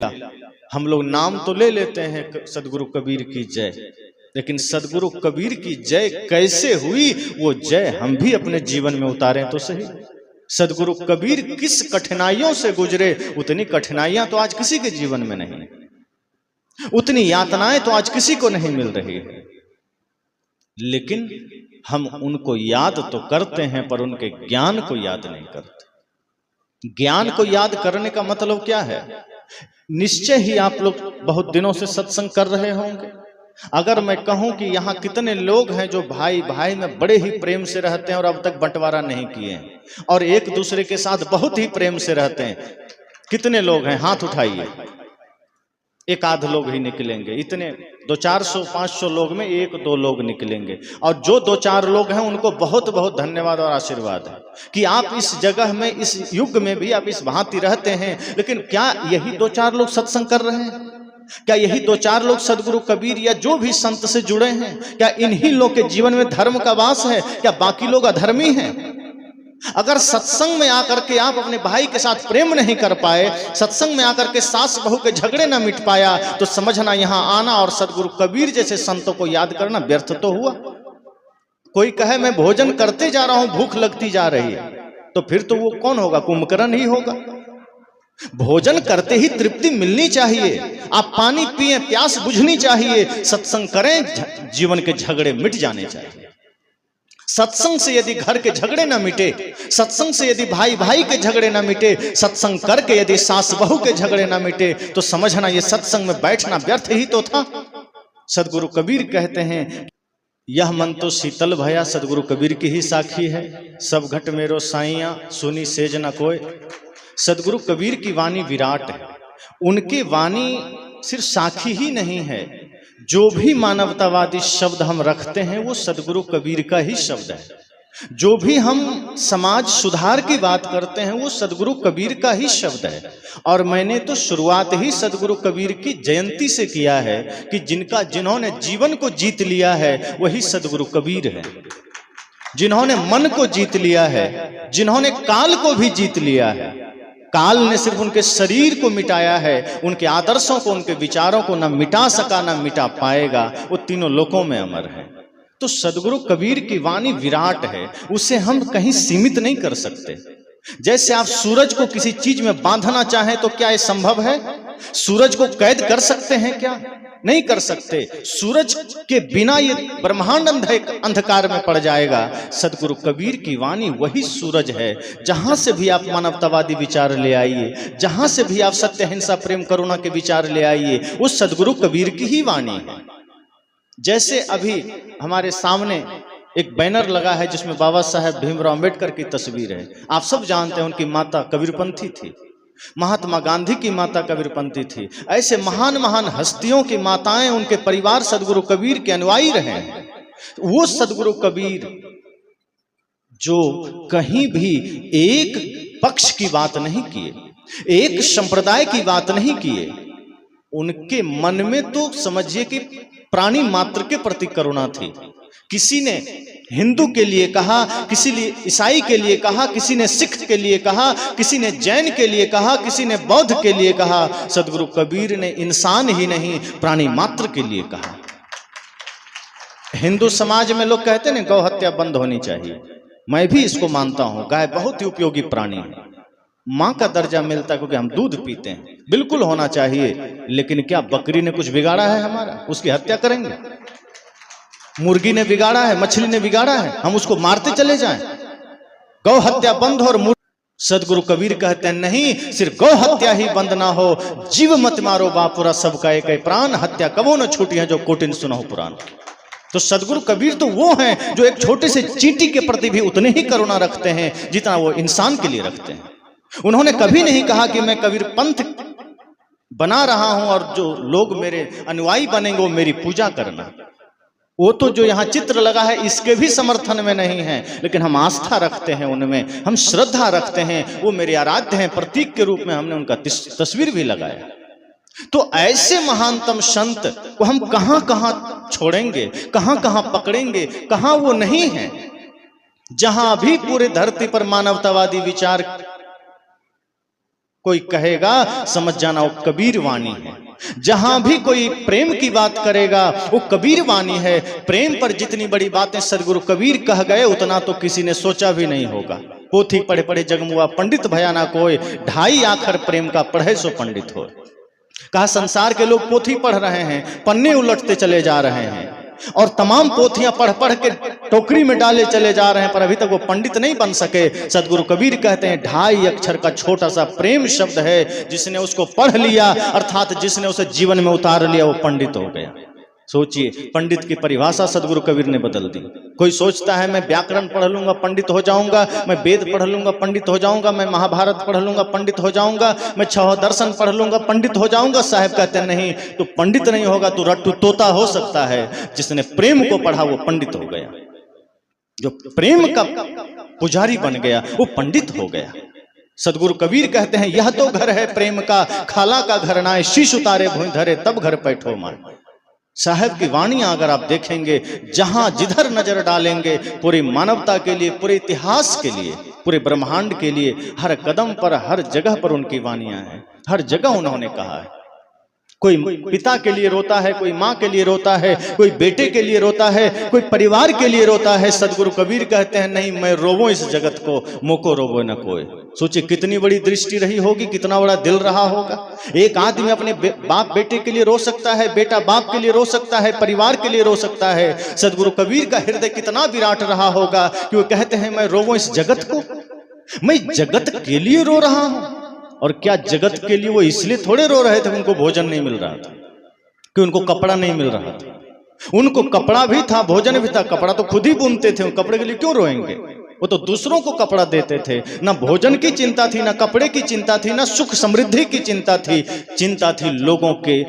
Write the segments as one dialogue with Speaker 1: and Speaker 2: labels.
Speaker 1: हम लोग नाम तो ले लेते हैं सदगुरु कबीर की जय, लेकिन सदगुरु कबीर की जय कैसे हुई वो जय हम भी अपने जीवन में उतारें तो सही। सदगुरु कबीर किस कठिनाइयों से गुजरे, उतनी कठिनाइयां तो आज किसी के जीवन में नहीं, उतनी यातनाएं तो आज किसी को नहीं मिल रही है, लेकिन हम उनको याद तो करते हैं पर उनके ज्ञान को याद नहीं करते। ज्ञान को याद करने का मतलब क्या है? निश्चय ही आप लोग बहुत दिनों से सत्संग कर रहे होंगे। अगर मैं कहूं कि यहाँ कितने लोग हैं जो भाई भाई में बड़े ही प्रेम से रहते हैं और अब तक बंटवारा नहीं किए हैं और एक दूसरे के साथ बहुत ही प्रेम से रहते हैं, कितने लोग हैं? हाथ उठाइए। एक आध लोग ही निकलेंगे, इतने 200-400-500 लोग में 1-2 लोग निकलेंगे। और जो 2-4 लोग हैं उनको बहुत बहुत धन्यवाद और आशीर्वाद है कि आप इस जगह में, इस युग में भी आप इस भांति रहते हैं। लेकिन क्या यही 2-4 लोग सत्संग कर रहे हैं? क्या यही 2-4 लोग सदगुरु कबीर या जो भी संत से जुड़े हैं, क्या इन्हीं लोग के जीवन में धर्म का वास है? क्या बाकी लोग अधर्मी हैं? अगर सत्संग में आकर के आप अपने भाई के साथ प्रेम नहीं कर पाए, सत्संग में आकर के सास बहू के झगड़े न मिट पाया, तो समझना यहां आना और सदगुरु कबीर जैसे संतों को याद करना व्यर्थ तो हुआ। कोई कहे मैं भोजन करते जा रहा हूं, भूख लगती जा रही है, तो फिर तो वो कौन होगा? कुंभकर्ण ही होगा। भोजन करते ही तृप्ति मिलनी चाहिए, आप पानी पिए, प्यास बुझनी चाहिए, सत्संग करें, जीवन के झगड़े मिट जाने चाहिए। सत्संग से यदि घर के झगड़े ना मिटे, सत्संग से यदि भाई भाई के झगड़े ना मिटे, सत्संग करके यदि सास बहू के झगड़े ना मिटे, तो समझना ये सत्संग में बैठना व्यर्थ ही तो था। सदगुरु कबीर कहते हैं, यह मन तो शीतल भया, सदगुरु कबीर की ही साखी है। सब घट मेरो साइया, सुनी सेज न कोय। सदगुरु कबीर की वाणी विराट है। उनकी वाणी सिर्फ साखी ही नहीं है, जो भी मानवतावादी शब्द हम रखते हैं वो सदगुरु कबीर का ही शब्द है। जो भी हम समाज सुधार की बात करते हैं वो सदगुरु कबीर का ही शब्द है। और मैंने तो शुरुआत ही सदगुरु कबीर की जयंती से किया है कि जिन्होंने जीवन को जीत लिया है वही सदगुरु कबीर है। जिन्होंने मन को जीत लिया है, जिन्होंने काल को भी जीत लिया है। काल ने सिर्फ उनके शरीर को मिटाया है, उनके आदर्शों को, उनके विचारों को न मिटा सका न मिटा पाएगा, वो तीनों लोकों में अमर है। तो सदगुरु कबीर की वाणी विराट है, उसे हम कहीं सीमित नहीं कर सकते। जैसे आप सूरज को किसी चीज में बांधना चाहें तो क्या ये संभव है? सूरज को कैद कर सकते हैं क्या? नहीं कर सकते। सूरज के बिना ये ब्रह्मांड अंधकार में पड़ जाएगा। सदगुरु कबीर की वाणी वही सूरज है। जहां से भी आप मानवतावादी विचार ले आइए, जहां से भी आप सत्य, हिंसा, प्रेम, करुणा के विचार ले आइए, वो सदगुरु कबीर की ही वाणी है। जैसे अभी हमारे सामने एक बैनर लगा है जिसमें बाबा साहेब भीमराव अंबेडकर की तस्वीर है। आप सब जानते हैं उनकी माता कबीरपंथी थी, महात्मा गांधी की माता कबीरपंथी थी। ऐसे महान महान हस्तियों की माताएं, उनके परिवार सदगुरु कबीर के अनुयायी रहे हैं। वो सदगुरु कबीर जो कहीं भी एक पक्ष की बात नहीं किए, एक संप्रदाय की बात नहीं किए, उनके मन में तो समझिए कि प्राणी मात्र के प्रति करुणा थी। किसी ने हिंदू के लिए कहा, किसी ने ईसाई के लिए कहा, किसी ने सिख के लिए कहा, किसी ने जैन के लिए कहा, किसी ने बौद्ध के लिए कहा। सदगुरु कबीर ने इंसान ही नहीं प्राणी मात्र के लिए कहा। हिंदू समाज में लोग कहते हैं गौ हत्या बंद होनी चाहिए। मैं भी इसको मानता हूं, गाय बहुत ही उपयोगी प्राणी है, मां का दर्जा मिलता है क्योंकि हम दूध पीते हैं, बिल्कुल होना चाहिए। लेकिन क्या बकरी ने कुछ बिगाड़ा है हमारा? उसकी हत्या करेंगे? मुर्गी ने बिगाड़ा है, मछली ने बिगाड़ा है, हम उसको मारते चले जाएं? गौ हत्या बंद हो और सदगुरु कबीर कहते हैं नहीं, सिर्फ गौ हत्या ही बंद ना हो, जीव मत मारो बापुरा, सबका एक प्राण, हत्या कबो न छूटी है जो कोटिन सुनो पुराण। तो सदगुरु कबीर तो वो हैं जो एक छोटे से चींटी के प्रति भी उतने ही करुणा रखते हैं जितना वो इंसान के लिए रखते हैं। उन्होंने कभी नहीं कहा कि मैं कबीर पंथ बना रहा हूं और जो लोग मेरे अनुयायी बनेंगे वो मेरी पूजा करना। वो तो जो यहाँ चित्र लगा है इसके भी समर्थन में नहीं है, लेकिन हम आस्था रखते हैं उनमें, हम श्रद्धा रखते हैं, वो मेरे आराध्य हैं। प्रतीक के रूप में हमने उनका तस्वीर भी लगाया। तो ऐसे महानतम संत को हम कहां कहां छोड़ेंगे, कहां कहां पकड़ेंगे? कहां वो नहीं है? जहां भी पूरे धरती पर मानवतावादी विचार कोई कहेगा समझ जाना वो कबीर वाणी है। जहां भी कोई प्रेम की बात करेगा वो कबीर वाणी है। प्रेम पर जितनी बड़ी बातें सदगुरु कबीर कह गए उतना तो किसी ने सोचा भी नहीं होगा। पोथी पढ़े पढ़े जगमुआ पंडित भया ना कोय, 2.5 आखर प्रेम का पढ़े सो पंडित हो। कहा संसार के लोग पोथी पढ़ रहे हैं, पन्ने उलटते चले जा रहे हैं और तमाम पोथियां पढ़ पढ़ के टोकरी में डाले चले जा रहे हैं, पर अभी तक वो पंडित नहीं बन सके। सदगुरु कबीर कहते हैं 2.5 अक्षर का छोटा सा प्रेम शब्द है, जिसने उसको पढ़ लिया अर्थात जिसने उसे जीवन में उतार लिया वो पंडित हो गया। सोचिए, पंडित की परिभाषा सदगुरु कबीर ने बदल दी। कोई सोचता है मैं व्याकरण पढ़ लूंगा पंडित हो जाऊंगा, मैं वेद पढ़ लूंगा पंडित हो जाऊंगा, मैं महाभारत पढ़ लूंगा पंडित हो जाऊंगा, मैं 6 दर्शन पढ़ लूंगा पंडित हो जाऊंगा। साहब कहते हैं नहीं, तू पंडित नहीं होगा, तू रट्टू तोता हो सकता है। जिसने प्रेम को पढ़ा वो पंडित हो गया, जो प्रेम का पुजारी बन गया वो पंडित हो गया। सदगुरु कबीर कहते हैं यह तो घर है प्रेम का, खाला का घर नाए, शीश उतारे भूमि धरे तब घर बैठो मार। साहब की वाणियां अगर आप देखेंगे, जहां जिधर नजर डालेंगे, पूरी मानवता के लिए, पूरे इतिहास के लिए, पूरे ब्रह्मांड के लिए, हर कदम पर हर जगह पर उनकी वाणियां हैं। हर जगह उन्होंने कहा है। कोई पिता के लिए रोता है, कोई माँ के लिए रोता है, कोई बेटे के लिए रोता है, कोई परिवार के लिए रोता है। सदगुरु कबीर कहते हैं नहीं, मैं रोवो इस जगत को, मोको रोवो न कोई। सोचिए कितनी बड़ी दृष्टि रही होगी, कितना बड़ा दिल रहा होगा। एक आदमी अपने बाप बेटे के लिए रो सकता है, बेटा बाप के लिए रो सकता है, परिवार के लिए रो सकता है। सदगुरु कबीर का हृदय कितना विराट रहा होगा कि वो कहते हैं मैं रोवो इस जगत को, मैं जगत के लिए रो रहा हूं। और क्या जगत के लिए वो इसलिए थोड़े रो रहे थे उनको भोजन नहीं मिल रहा था, कि उनको कपड़ा नहीं मिल रहा था। उनको कपड़ा भी था, भोजन भी था, कपड़ा तो खुद ही बुनते थे, कपड़े के लिए क्यों रोएंगे? वो तो दूसरों को कपड़ा देते थे। ना भोजन की चिंता थी, ना कपड़े की चिंता थी, ना सुख समृद्धि की चिंता थी। चिंता थी लोगों के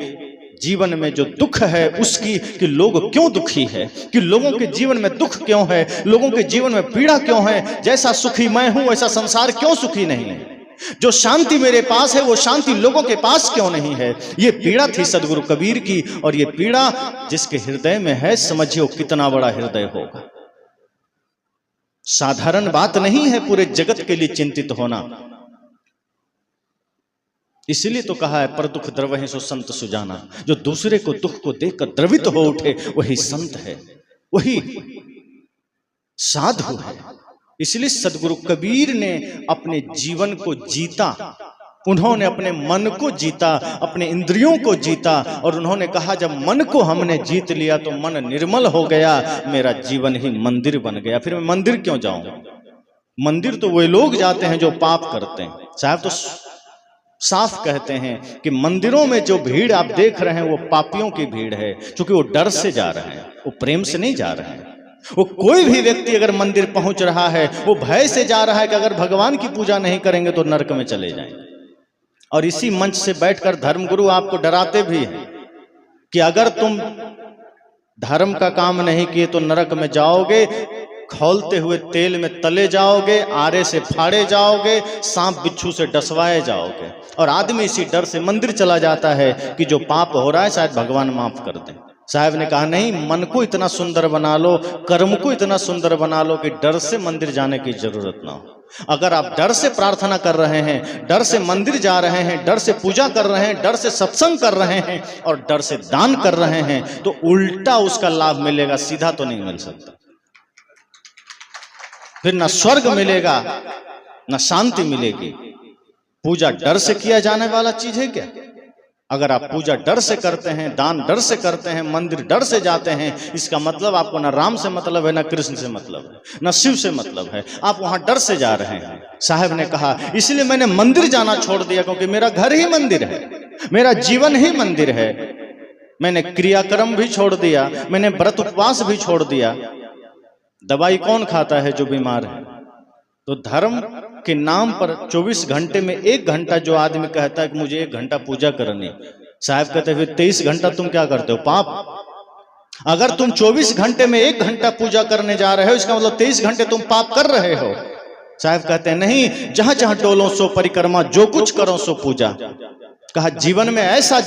Speaker 1: जीवन में जो दुख है उसकी, कि लोग क्यों दुखी है, कि लोगों के जीवन में दुख क्यों है, लोगों के जीवन में पीड़ा क्यों है। जैसा सुखी मैं हूं वैसा संसार क्यों सुखी नहीं है। जो शांति मेरे पास है वो शांति लोगों के पास क्यों नहीं है। ये पीड़ा थी सदगुरु कबीर की, और ये पीड़ा जिसके हृदय में है, समझिए कितना बड़ा हृदय होगा। साधारण बात नहीं है पूरे जगत के लिए चिंतित होना। इसलिए तो कहा है पर दुख द्रवहि सो संत सुजाना। जो दूसरे को दुख को देखकर द्रवित हो उठे वही संत है, वही साधु है। इसलिए सदगुरु कबीर ने अपने जीवन को जीता, उन्होंने अपने मन को जीता, अपने इंद्रियों को जीता, और उन्होंने कहा जब मन को हमने जीत लिया तो मन निर्मल हो गया, मेरा जीवन ही मंदिर बन गया। फिर मैं मंदिर क्यों जाऊं? मंदिर तो वे लोग जाते हैं जो पाप करते हैं। साहब तो साफ कहते हैं कि मंदिरों में जो भीड़ आप देख रहे हैं वो पापियों की भीड़ है, क्योंकि वो डर से जा रहे हैं, वो प्रेम से नहीं जा रहे हैं। वो कोई भी व्यक्ति अगर मंदिर पहुंच रहा है वो भय से जा रहा है कि अगर भगवान की पूजा नहीं करेंगे तो नरक में चले जाएंगे। और इसी मंच से बैठकर धर्मगुरु आपको डराते भी हैं कि अगर तुम धर्म का काम नहीं किए तो नरक में जाओगे, खौलते हुए तेल में तले जाओगे, आरे से फाड़े जाओगे, सांप बिच्छू से डसवाए जाओगे। और आदमी इसी डर से मंदिर चला जाता है कि जो पाप हो रहा है शायद भगवान माफ कर दें। साहब ने कहा नहीं, मन को इतना सुंदर बना लो, कर्म को इतना सुंदर बना लो कि डर से मंदिर जाने की जरूरत ना हो। अगर आप डर से प्रार्थना कर रहे हैं, डर से मंदिर जा रहे हैं, डर से पूजा कर रहे हैं, डर से सत्संग कर रहे हैं और डर से दान कर रहे हैं, तो उल्टा उसका लाभ मिलेगा, सीधा तो नहीं मिल सकता। फिर ना स्वर्ग मिलेगा ना शांति मिलेगी। पूजा डर से किया जाने वाला चीज है क्या? अगर आप पूजा डर से करते हैं, दान डर से करते हैं, मंदिर डर से जाते हैं, इसका मतलब आपको ना राम से मतलब है, ना कृष्ण से मतलब है, ना शिव से मतलब है, आप वहां डर से जा रहे हैं। साहब ने कहा इसलिए मैंने मंदिर जाना छोड़ दिया, क्योंकि मेरा घर ही मंदिर है, मेरा जीवन ही मंदिर है। मैंने क्रियाक्रम भी छोड़ दिया, मैंने व्रत उपवास भी छोड़ दिया। दवाई कौन खाता है? जो बीमार है। तो धर्म के नाम पर 24 घंटे में 1 घंटा जो आदमी कहता है कि मुझे 1 घंटा पूजा करनी, साहब कहते हैं 23 घंटा तुम क्या करते हो? पाप। अगर तुम 24 घंटे में 1 घंटा पूजा करने जा रहे हो, इसका मतलब 23 घंटे तुम पाप कर रहे हो। साहब कहते हैं नहीं, जहां जहां डोलो सो परिक्रमा, जो कुछ करो सो पूजा। कहा जीवन में ऐसा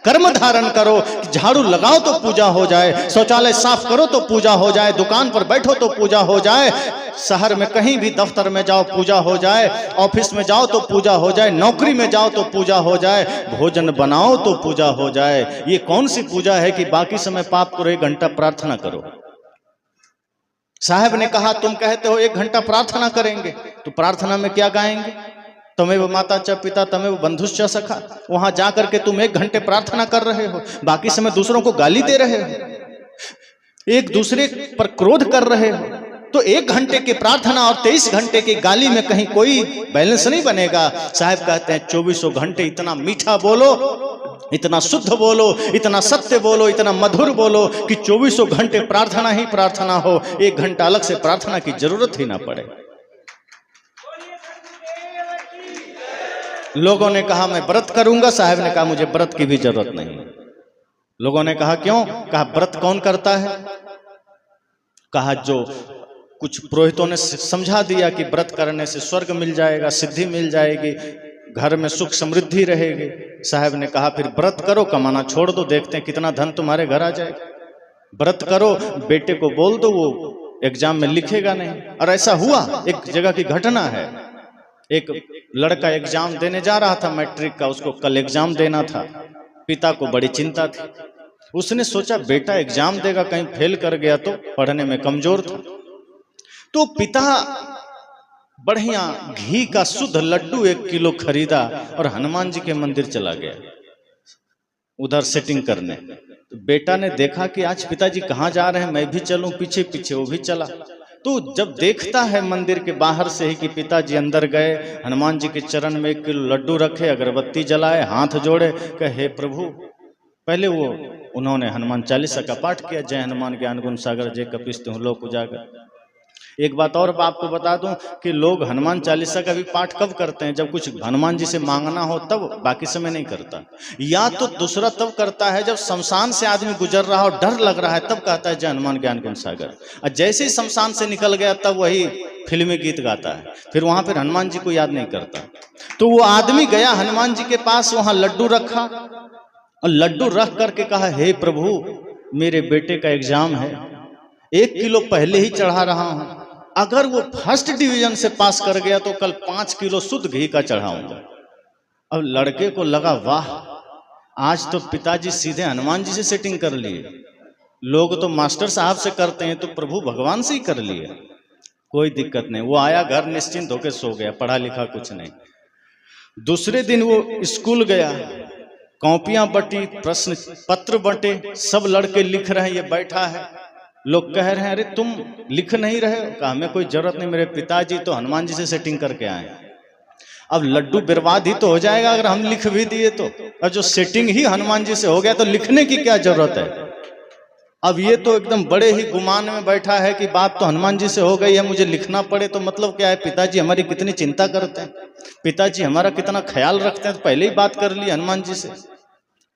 Speaker 1: कर्म धारण करो, झाड़ू लगाओ तो पूजा हो जाए, शौचालय साफ करो तो पूजा हो जाए, दुकान पर बैठो तो पूजा हो जाए, शहर में कहीं भी दफ्तर में जाओ पूजा हो जाए, ऑफिस में जाओ तो पूजा हो जाए, नौकरी में जाओ तो पूजा हो जाए, भोजन बनाओ तो पूजा हो जाए। ये कौन सी पूजा है कि बाकी समय पाप करो, 1 घंटा प्रार्थना करो। साहब ने कहा तुम कहते हो 1 घंटा प्रार्थना करेंगे, तो प्रार्थना में क्या गाएंगे? तमेव माता च पिता तमेव बंधुश्च सखा। वहां जाकर के तुम 1 घंटे प्रार्थना कर रहे हो, बाकी समय दूसरों को गाली दे रहे हो, एक दूसरे पर क्रोध कर रहे हो। तो 1 घंटे की प्रार्थना और 23 घंटे की गाली में कहीं कोई बैलेंस नहीं बनेगा। साहब कहते हैं 24 घंटे इतना मीठा बोलो, इतना शुद्ध बोलो, इतना सत्य बोलो, इतना मधुर बोलो कि 24 घंटे प्रार्थना ही प्रार्थना हो, 1 घंटा अलग से प्रार्थना की जरूरत ही ना पड़े। लोगों ने कहा मैं व्रत करूंगा, साहब ने कहा मुझे व्रत की भी जरूरत नहीं। लोगों ने कहा क्यों? कहा व्रत कौन करता है? कहा जो कुछ पुरोहितों ने समझा दिया कि व्रत करने से स्वर्ग मिल जाएगा, सिद्धि मिल जाएगी, घर में सुख समृद्धि रहेगी। साहब ने कहा फिर व्रत करो, कमाना छोड़ दो, देखते हैं कितना धन तुम्हारे घर आ जाएगा। व्रत करो, बेटे को बोल दो वो एग्जाम में लिखेगा नहीं। और ऐसा हुआ, एक जगह की घटना है। एक लड़का एग्जाम देने जा रहा था मैट्रिक का, उसको कल एग्जाम देना था। पिता को बड़ी चिंता थी। उसने सोचा बेटा एग्जाम देगा, कहीं फेल कर गया तो, पढ़ने में कमजोर था। तो पिता बढ़िया घी का शुद्ध लड्डू 1 किलो खरीदा और हनुमान जी के मंदिर चला गया उधर सेटिंग करने। तो बेटा ने देखा कि आज पिताजी कहाँ जा रहे हैं, मैं भी चलूं पीछे पीछे। वो भी चला। तो जब देखता है मंदिर के बाहर से ही कि पिताजी अंदर गए, हनुमान जी के चरण में 1 किलो लड्डू रखे, अगरबत्ती जलाए, हाथ जोड़े, कहे हे प्रभु। पहले वो उन्होंने हनुमान चालीसा का पाठ किया, जय हनुमान ज्ञान गुण सागर जय कपीस तिहुँ लोक उजागर। एक बात और आपको बता दूं कि लोग हनुमान चालीसा का भी पाठ कब करते हैं? जब कुछ हनुमान जी से मांगना हो तब, बाकी समय नहीं करता। या तो दूसरा तब करता है जब शमशान से आदमी गुजर रहा हो, डर लग रहा है, तब कहता है जय हनुमान ज्ञान गुण सागर। और जैसे ही शमशान से निकल गया तब वही फिल्मी गीत गाता है, फिर वहां फिर हनुमान जी को याद नहीं करता। तो वो आदमी गया हनुमान जी के पास, वहां लड्डू रखा और लड्डू रख करके कहा हे प्रभु मेरे बेटे का एग्जाम है, 1 किलो पहले ही चढ़ा रहा हूं, अगर वो फर्स्ट डिवीजन से पास कर गया तो कल 5 किलो शुद्ध घी का चढ़ाऊंगा। अब लड़के को लगा वाह, आज तो पिताजी सीधे हनुमान जी से सेटिंग कर लिए। लोग तो मास्टर साहब से करते हैं, तो प्रभु भगवान से ही कर लिए, कोई दिक्कत नहीं। वो आया घर निश्चिंत होकर सो गया, पढ़ा लिखा कुछ नहीं। दूसरे दिन वो स्कूल गया, कॉपियां बटी, प्रश्न पत्र बंटे, सब लड़के लिख रहे हैं, ये बैठा है। लोग कह रहे हैं अरे तुम लिख नहीं रहे हो? कहा हमें कोई जरूरत नहीं, मेरे पिताजी तो हनुमान जी से सेटिंग करके आए। अब लड्डू बर्बाद ही तो हो जाएगा अगर हम लिख भी दिए तो, और जो सेटिंग ही हनुमान जी से हो गया तो लिखने की क्या जरूरत है? अब ये तो एकदम बड़े ही गुमान में बैठा है कि बात तो हनुमान जी से हो गई है, मुझे लिखना पड़े तो मतलब क्या है? पिताजी हमारी कितनी चिंता करते हैं, पिताजी हमारा कितना ख्याल रखते हैं, तो पहले ही बात कर ली हनुमान जी से।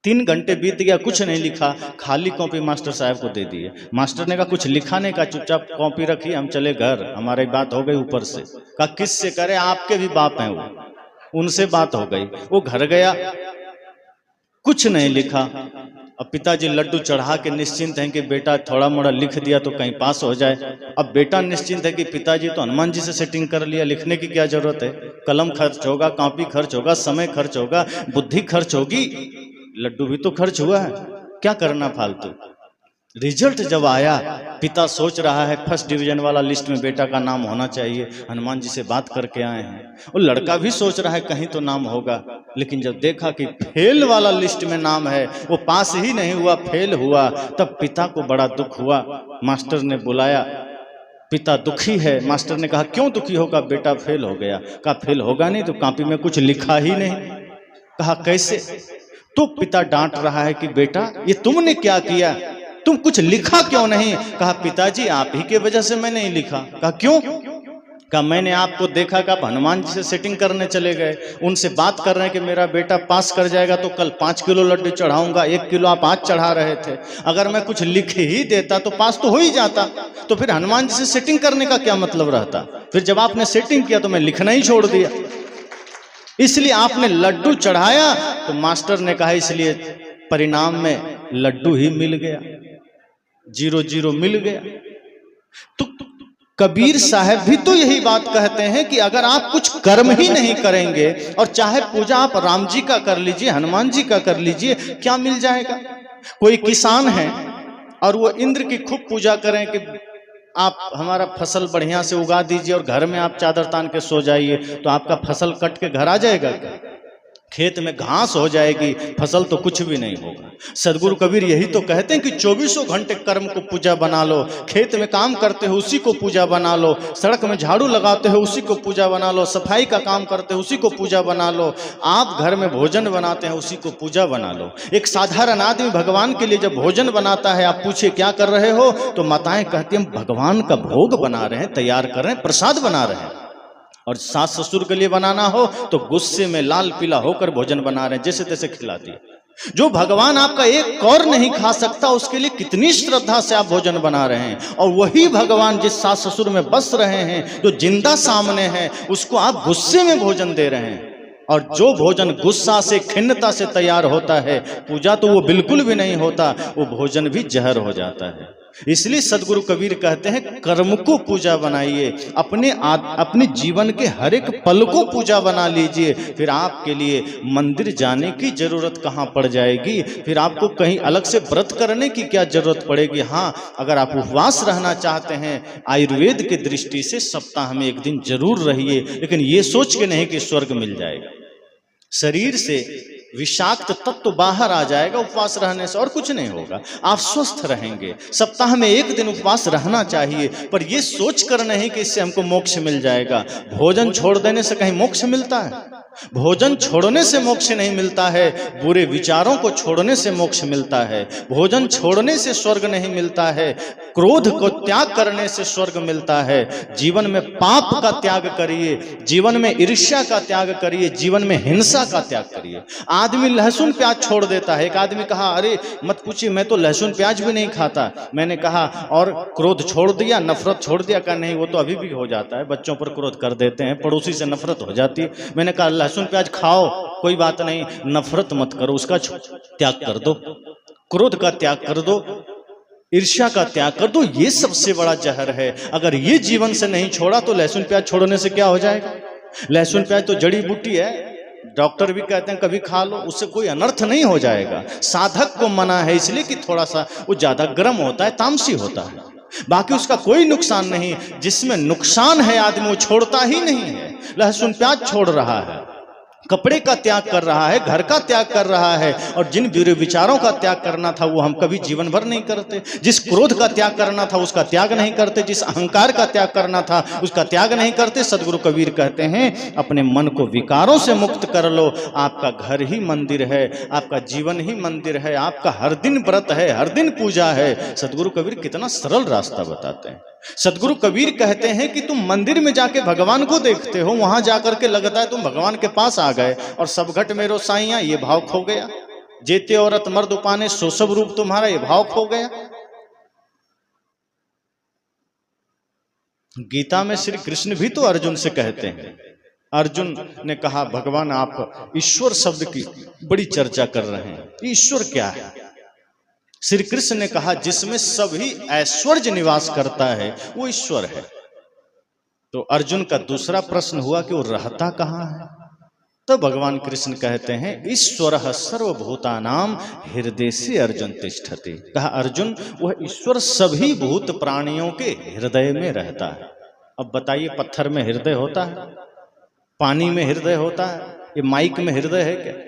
Speaker 1: 3 घंटे बीत गया, कुछ नहीं लिखा, खाली कॉपी मास्टर साहब को दे दिए। मास्टर ने कहा कुछ लिखा नहीं? का चुपचाप कॉपी रखी, हम चले घर, हमारी बात हो गई ऊपर से। कहा किससे करे? आपके भी बाप हैं वो, उनसे बात हो गई। वो घर गया, कुछ नहीं लिखा। अब पिताजी लड्डू चढ़ा के निश्चिंत हैं कि बेटा थोड़ा मोड़ा लिख दिया तो कहीं पास हो जाए। अब बेटा निश्चिंत है कि पिताजी तो हनुमान जी से सेटिंग कर लिया, लिखने की क्या जरूरत है? कलम खर्च होगा, कॉपी खर्च होगा, समय खर्च होगा, बुद्धि खर्च होगी, लड्डू भी तो खर्च हुआ है, क्या करना फालतू। रिजल्ट जब आया, पिता सोच रहा है फर्स्ट डिवीजन वाला लिस्ट में बेटा का नाम होना चाहिए, हनुमान जी से बात करके आए हैं। और लड़का भी सोच रहा है कहीं तो नाम होगा, लेकिन जब देखा कि फेल वाला लिस्ट में नाम है, वो पास ही नहीं हुआ, फेल हुआ, तब पिता को बड़ा दुख हुआ। मास्टर ने बुलाया, पिता दुखी है। मास्टर ने कहा क्यों दुखी होगा? बेटा फेल हो गया। कहा फेल होगा नहीं तो कॉपी में कुछ लिखा ही नहीं। कहा कैसे? तो पिता डांट रहा है कि बेटा ये तुमने क्या किया, तुम कुछ लिखा क्यों नहीं? कहा पिताजी आप ही के वजह से मैं नहीं लिखा। कहा क्यों? कहा मैंने आपको देखा कि आप हनुमान जी से सेटिंग करने चले गए, उनसे बात कर रहे हैं कि मेरा बेटा पास कर जाएगा तो कल 5 किलो लड्डू चढ़ाऊंगा, 1 किलो आप आज चढ़ा रहे थे। अगर मैं कुछ लिख ही देता तो पास तो हो ही जाता, तो फिर हनुमान जी से सेटिंग करने का क्या मतलब रहता? फिर जब आपने सेटिंग किया तो मैं लिखना ही छोड़ दिया, इसलिए आपने लड्डू चढ़ाया। तो मास्टर ने कहा इसलिए परिणाम में लड्डू ही मिल गया, 0-0 मिल गया। तो कबीर साहब भी तो यही बात कहते हैं कि अगर आप कुछ कर्म ही नहीं करेंगे, और चाहे पूजा आप राम जी का कर लीजिए, हनुमान जी का कर लीजिए, क्या मिल जाएगा? कोई किसान है और वो इंद्र की खूब पूजा करें कि आप हमारा फसल बढ़िया से उगा दीजिए और घर में आप चादर तान के सो जाइए, तो आपका फसल कट के घर आ जाएगा क्या? खेत में घास हो जाएगी, फसल तो कुछ भी नहीं होगा। सदगुरु कबीर यही तो कहते हैं कि 24 घंटे कर्म को पूजा बना लो। खेत में काम करते हो उसी को पूजा बना लो, सड़क में झाड़ू लगाते हो उसी को पूजा बना लो, सफाई का काम करते हो उसी को पूजा बना लो, आप घर में भोजन बनाते हैं उसी को पूजा बना लो। एक साधारण आदमी भगवान के लिए जब भोजन बनाता है, आप पूछे क्या कर रहे हो, तो माताएं कहती हैं भगवान का भोग बना रहे हैं, तैयार कर रहे हैं, प्रसाद बना रहे हैं। और सास ससुर के लिए बनाना हो तो गुस्से में लाल पीला होकर भोजन बना रहे हैं, जैसे तैसे खिलाती है। जो भगवान आपका एक कौर नहीं खा सकता, उसके लिए कितनी श्रद्धा से आप भोजन बना रहे हैं। और वही भगवान जिस सास ससुर में बस रहे हैं, जो जिंदा सामने है, उसको आप गुस्से में भोजन दे रहे हैं। और जो भोजन गुस्सा से, खिन्नता से तैयार होता है, पूजा तो वो बिल्कुल भी नहीं होता, वो भोजन भी जहर हो जाता है। इसलिए सदगुरु कबीर कहते हैं कर्म को पूजा बनाइए, अपने जीवन के हर एक पल को पूजा बना लीजिए, फिर आपके लिए मंदिर जाने की जरूरत कहाँ पड़ जाएगी, फिर आपको कहीं अलग से व्रत करने की क्या जरूरत पड़ेगी। हाँ, अगर आप उपवास रहना चाहते हैं आयुर्वेद की दृष्टि से सप्ताह में एक दिन जरूर रहिए, लेकिन ये सोच के नहीं कि स्वर्ग मिल जाएगा। शरीर से विषाक्त तत्व बाहर आ जाएगा उपवास रहने से, और कुछ नहीं होगा, आप स्वस्थ रहेंगे। सप्ताह में एक दिन उपवास रहना चाहिए, पर यह सोच कर नहीं कि इससे हमको मोक्ष मिल जाएगा। भोजन छोड़ देने से कहीं मोक्ष मिलता है? भोजन छोड़ने से मोक्ष नहीं मिलता है, बुरे विचारों को छोड़ने से मोक्ष मिलता है। भोजन छोड़ने से स्वर्ग नहीं मिलता है, क्रोध को त्याग करने से स्वर्ग मिलता है। जीवन में पाप का त्याग करिए, जीवन में ईर्ष्या का त्याग करिए, जीवन में हिंसा का त्याग करिए। आदमी लहसुन प्याज छोड़ देता है। एक आदमी कहा, अरे मत पूछिए, मैं तो लहसुन प्याज भी नहीं खाता। मैंने कहा, और क्रोध छोड़ दिया, नफरत छोड़ दिया? का नहीं, वो तो अभी भी हो जाता है, बच्चों पर क्रोध कर देते हैं, पड़ोसी से नफरत हो जाती है। मैंने कहा लहसुन प्याज खाओ, कोई बात नहीं, नफरत मत करो, उसका त्याग कर दो, क्रोध का त्याग कर दो, ईर्ष्या का त्याग कर दो। ये सबसे बड़ा जहर है। अगर ये जीवन से नहीं छोड़ा तो लहसुन प्याज छोड़ने से क्या हो जाएगा? लहसुन प्याज तो जड़ी बूटी है, डॉक्टर भी कहते हैं कभी खा लो, उससे कोई अनर्थ नहीं हो जाएगा। साधक को मना है इसलिए कि थोड़ा सा वो ज्यादा गर्म होता है, तामसी होता है, बाकी उसका कोई नुकसान नहीं। जिसमें नुकसान है आदमी वो छोड़ता ही नहीं है। लहसुन प्याज छोड़ रहा है, कपड़े का त्याग कर रहा है, घर का त्याग कर रहा है, और जिन बुरे विचारों का त्याग करना था वो हम कभी जीवन भर नहीं करते। जिस क्रोध का त्याग करना था उसका त्याग नहीं करते, जिस अहंकार का त्याग करना था उसका त्याग नहीं करते। सदगुरु कबीर कहते हैं अपने मन को विकारों से मुक्त कर लो, आपका घर ही मंदिर है, आपका जीवन ही मंदिर है, आपका हर दिन व्रत है, हर दिन पूजा है। सदगुरु कबीर कितना सरल रास्ता बताते हैं। सदगुरु कबीर कहते हैं कि तुम मंदिर में जाके भगवान को देखते हो, वहां जाकर के लगता है तुम भगवान के पास आ गए, और सब घट मेरो साइया ये भाव खो गया। जेते औरत मर्द उपाने सो सब रूप तुम्हारा, ये भाव खो गया। गीता में श्री कृष्ण भी तो अर्जुन से कहते हैं, अर्जुन ने कहा भगवान आप ईश्वर शब्द की बड़ी चर्चा कर रहे हैं, ईश्वर क्या है? श्री कृष्ण ने कहा जिसमें सभी ऐश्वर्य निवास करता है वो ईश्वर है। तो अर्जुन का दूसरा प्रश्न हुआ कि वो रहता कहाँ है? तो भगवान कृष्ण कहते हैं ईश्वरः सर्वभूतानां हृदय से अर्जुन तिष्ठति। कहा अर्जुन वह ईश्वर सभी भूत प्राणियों के हृदय में रहता है। अब बताइए, पत्थर में हृदय होता है? पानी में हृदय होता है? ये माइक में हृदय है क्या?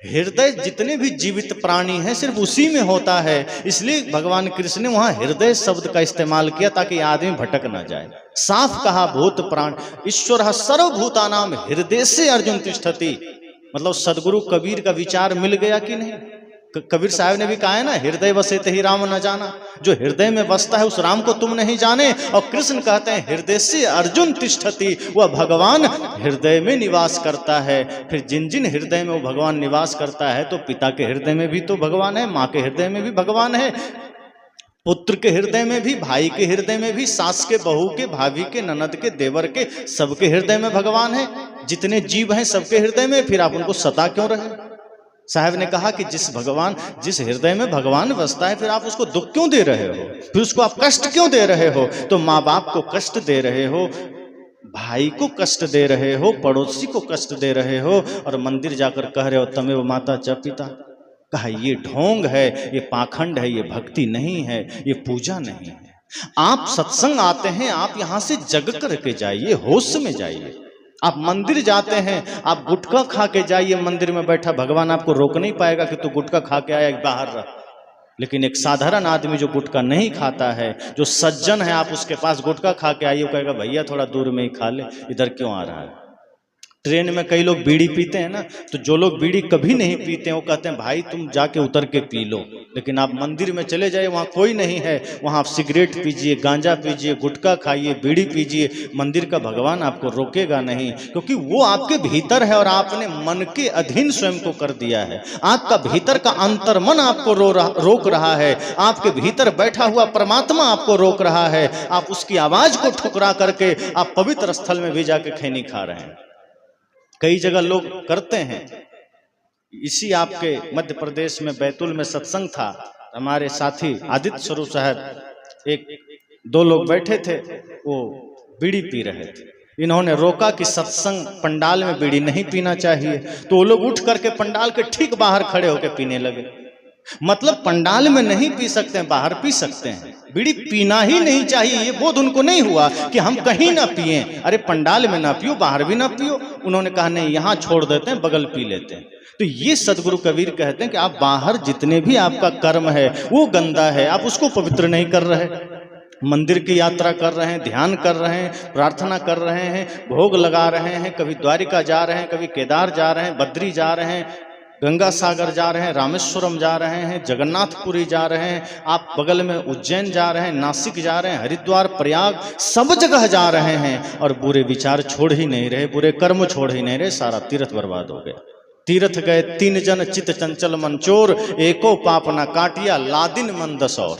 Speaker 1: हृदय जितने भी जीवित प्राणी हैं सिर्फ उसी में होता है। इसलिए भगवान कृष्ण ने वहां हृदय शब्द का इस्तेमाल किया ताकि आदमी भटक ना जाए। साफ कहा भूत प्राण ईश्वर सर्वभूतानां हृदय से अर्जुन तिष्ठति। मतलब सदगुरु कबीर का विचार मिल गया कि नहीं? कबीर साहब ने भी कहा है ना, हृदय बसे ही राम न जाना। जो हृदय में बसता है उस राम को तुम नहीं जाने। और कृष्ण कहते हैं हृदय से अर्जुन तिष्ठति, वह भगवान हृदय में निवास करता है। फिर जिन जिन हृदय में वो भगवान निवास करता है, तो पिता के हृदय में भी तो भगवान है, माँ के हृदय में भी भगवान है, पुत्र के हृदय में भी, भाई के हृदय में भी, सास के, बहू के, भाभी के, ननद के, देवर के, सबके हृदय में भगवान है। जितने जीव हैं सबके हृदय में, फिर आप उनको सता क्यों रहे? साहब ने कहा कि जिस हृदय में भगवान बसता है, फिर आप उसको दुख क्यों दे रहे हो, फिर उसको आप कष्ट क्यों दे रहे हो? तो माँ बाप को कष्ट दे रहे हो, भाई को कष्ट दे रहे हो, पड़ोसी को कष्ट दे रहे हो, और मंदिर जाकर कह रहे हो तमेव माता च पिता। कहा ये ढोंग है, ये पाखंड है, ये भक्ति नहीं है, ये पूजा नहीं है। आप सत्संग आते हैं, आप यहां से जग करके जाइए, होश में जाइए। आप मंदिर जाते हैं, आप गुटखा खा के जाइए, मंदिर में बैठा भगवान आपको रोक नहीं पाएगा कि तू गुटखा खा के आया, बाहर रह। लेकिन एक साधारण आदमी जो गुटखा नहीं खाता है, जो सज्जन है, आप उसके पास गुटखा खा के आइए, वो कहेगा भैया थोड़ा दूर में ही खा ले, इधर क्यों आ रहा है? ट्रेन में कई लोग बीड़ी पीते हैं ना, तो जो लोग बीड़ी कभी नहीं पीते हैं वो कहते हैं भाई तुम जाके उतर के पी लो। लेकिन आप मंदिर में चले जाइए, वहाँ कोई नहीं है, वहाँ आप सिगरेट पीजिए, गांजा पीजिए, गुटखा खाइए, बीड़ी पीजिए, मंदिर का भगवान आपको रोकेगा नहीं, क्योंकि वो आपके भीतर है और आपने मन के अधीन स्वयं को कर दिया है। आपका भीतर का अंतर्मन आपको रोक रहा है, आपके भीतर बैठा हुआ परमात्मा आपको रोक रहा है। आप उसकी आवाज को ठुकरा करके आप पवित्र स्थल में भी जाके खैनी खा रहे हैं। कई जगह लोग करते हैं। इसी आपके मध्य प्रदेश में बैतूल में सत्संग था, हमारे साथी आदित्य स्वरूप साहब, एक दो लोग बैठे थे, वो बीड़ी पी रहे थे। इन्होंने रोका कि सत्संग पंडाल में बीड़ी नहीं पीना चाहिए, तो वो लोग उठ करके पंडाल के ठीक बाहर खड़े होकर पीने लगे। मतलब पंडाल में नहीं पी सकते हैं, बाहर पी सकते हैं, बीड़ी पीना ही नहीं चाहिए। ये बोध उनको नहीं हुआ कि हम कहीं ना पिए, अरे पंडाल में ना पियो, बाहर भी ना पियो। उन्होंने कहा नहीं, यहाँ छोड़ देते हैं, बगल पी लेते हैं। तो ये सदगुरु कबीर कहते हैं कि आप बाहर जितने भी आपका कर्म है वो गंदा है, आप उसको पवित्र नहीं कर रहे। मंदिर की यात्रा कर रहे हैं, ध्यान कर रहे हैं, प्रार्थना कर रहे हैं, भोग लगा रहे हैं, कभी द्वारिका जा रहे हैं, कभी केदार जा रहे हैं, बद्री जा रहे हैं, गंगा सागर जा रहे हैं, रामेश्वरम जा रहे हैं, जगन्नाथपुरी जा रहे हैं, आप बगल में उज्जैन जा रहे हैं, नासिक जा रहे हैं, हरिद्वार, प्रयाग, सब जगह जा रहे हैं, और बुरे विचार छोड़ ही नहीं रहे, बुरे कर्म छोड़ ही नहीं रहे। सारा तीर्थ बर्बाद हो गया। तीर्थ गए 3 जन चित चंचल मन चोर, एको पाप न काटिया लादिन मन 10 और।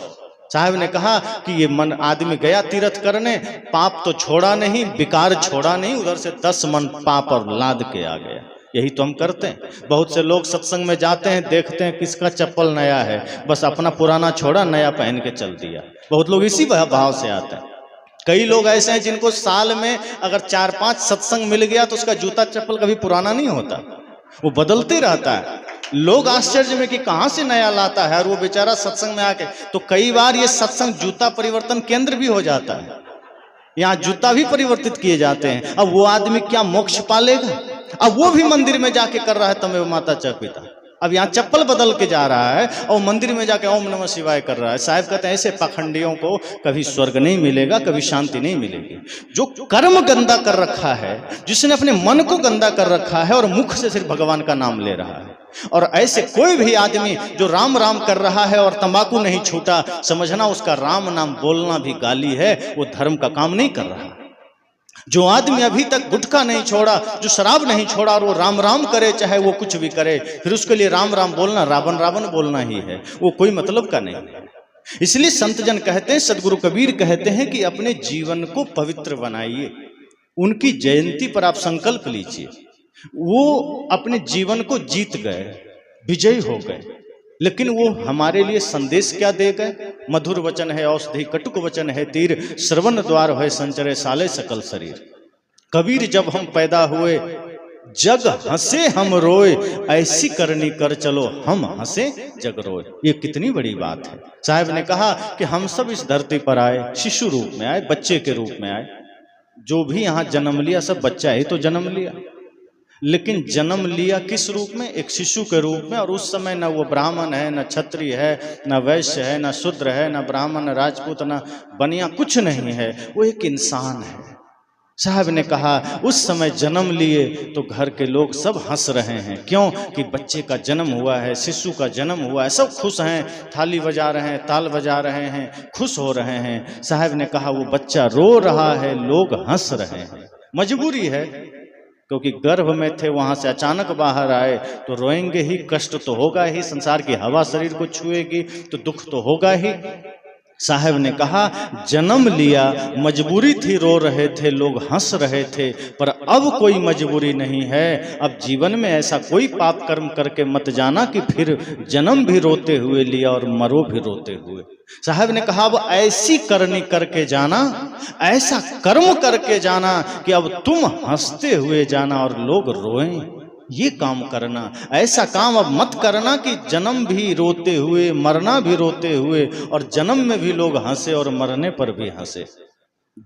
Speaker 1: साहब ने कहा कि ये मन आदमी गया तीर्थ करने, पाप तो छोड़ा नहीं, विकार छोड़ा नहीं, उधर से 10 मन पाप और लाद के आ गया। यही तो हम करते हैं। बहुत से लोग सत्संग में जाते हैं, देखते हैं किसका चप्पल नया है, बस अपना पुराना छोड़ा, नया पहन के चल दिया। बहुत लोग इसी भाव से आते हैं। कई लोग ऐसे हैं जिनको साल में अगर 4-5 सत्संग मिल गया तो उसका जूता चप्पल कभी पुराना नहीं होता, वो बदलते रहता है। लोग आश्चर्य में कि कहां से नया लाता है, और वो बेचारा सत्संग में आके, तो कई बार ये सत्संग जूता परिवर्तन केंद्र भी हो जाता है, यहाँ जूता भी परिवर्तित किए जाते हैं। अब वो आदमी क्या मोक्ष पालेगा? अब वो भी मंदिर में जाके कर रहा है तमेव माता च पिता। अब यहाँ चप्पल बदल के जा रहा है और मंदिर में जाके ओम नमः शिवाय कर रहा है। साहब कहते हैं ऐसे पाखंडियों को कभी स्वर्ग नहीं मिलेगा, कभी शांति नहीं मिलेगी। जो कर्म गंदा कर रखा है, जिसने अपने मन को गंदा कर रखा है और मुख से सिर्फ भगवान का नाम ले रहा है, और ऐसे कोई भी आदमी जो राम राम कर रहा है और तंबाकू नहीं छूटा, समझना उसका राम नाम बोलना भी गाली है, वो धर्म का काम नहीं कर रहा। जो आदमी अभी तक गुटखा नहीं छोड़ा, जो शराब नहीं छोड़ा, और वो राम राम करे, चाहे वो कुछ भी करे, फिर उसके लिए राम राम बोलना रावण रावण बोलना ही है, वो कोई मतलब का नहीं है। इसलिए संत जन कहते हैं, सदगुरु कबीर कहते हैं कि अपने जीवन को पवित्र बनाइए। उनकी जयंती पर आप संकल्प लीजिए। वो अपने जीवन को जीत गए, विजयी हो गए, लेकिन वो हमारे लिए संदेश क्या दे गए? मधुर वचन है औषधि, कटुक वचन है तीर, श्रवण द्वार है संचरे साले सकल शरीर। कबीर जब हम पैदा हुए, जग हंसे हम रोए, ऐसी करनी कर चलो हम हंसे जग रोए। ये कितनी बड़ी बात है। साहब ने कहा कि हम सब इस धरती पर आए, शिशु रूप में आए, बच्चे के रूप में आए। जो भी यहाँ जन्म लिया सब बच्चा ही तो जन्म लिया, लेकिन जन्म लिया किस रूप में? एक शिशु के रूप में। और उस समय न वो ब्राह्मण है, न क्षत्रिय है, न वैश्य है, न शूद्र है, न ब्राह्मण, न राजपूत, न बनिया, कुछ नहीं है, वो एक इंसान है। साहब ने कहा उस समय जन्म लिए तो घर के लोग सब हंस रहे हैं। क्यों? कि बच्चे का जन्म हुआ है, शिशु का जन्म हुआ है, सब खुश हैं, थाली बजा रहे हैं, ताल बजा रहे हैं, खुश हो रहे हैं। साहब ने कहा वो बच्चा रो रहा है, लोग हंस रहे हैं। मजबूरी है, क्योंकि गर्भ में थे, वहां से अचानक बाहर आए तो रोएंगे ही, कष्ट तो होगा ही, संसार की हवा शरीर को छुएगी तो दुख तो होगा ही। साहब ने कहा जन्म लिया, मजबूरी थी, रो रहे थे लोग, हंस रहे थे, पर अब कोई मजबूरी नहीं है। अब जीवन में ऐसा कोई पाप कर्म करके मत जाना कि फिर जन्म भी रोते हुए लिया और मरो भी रोते हुए। साहब ने कहा अब ऐसी करनी करके जाना, ऐसा कर्म करके जाना कि अब तुम हंसते हुए जाना और लोग रोएं। ये काम करना, ऐसा काम अब मत करना कि जन्म भी रोते हुए, मरना भी रोते हुए, और जन्म में भी लोग हंसे और मरने पर भी हंसे।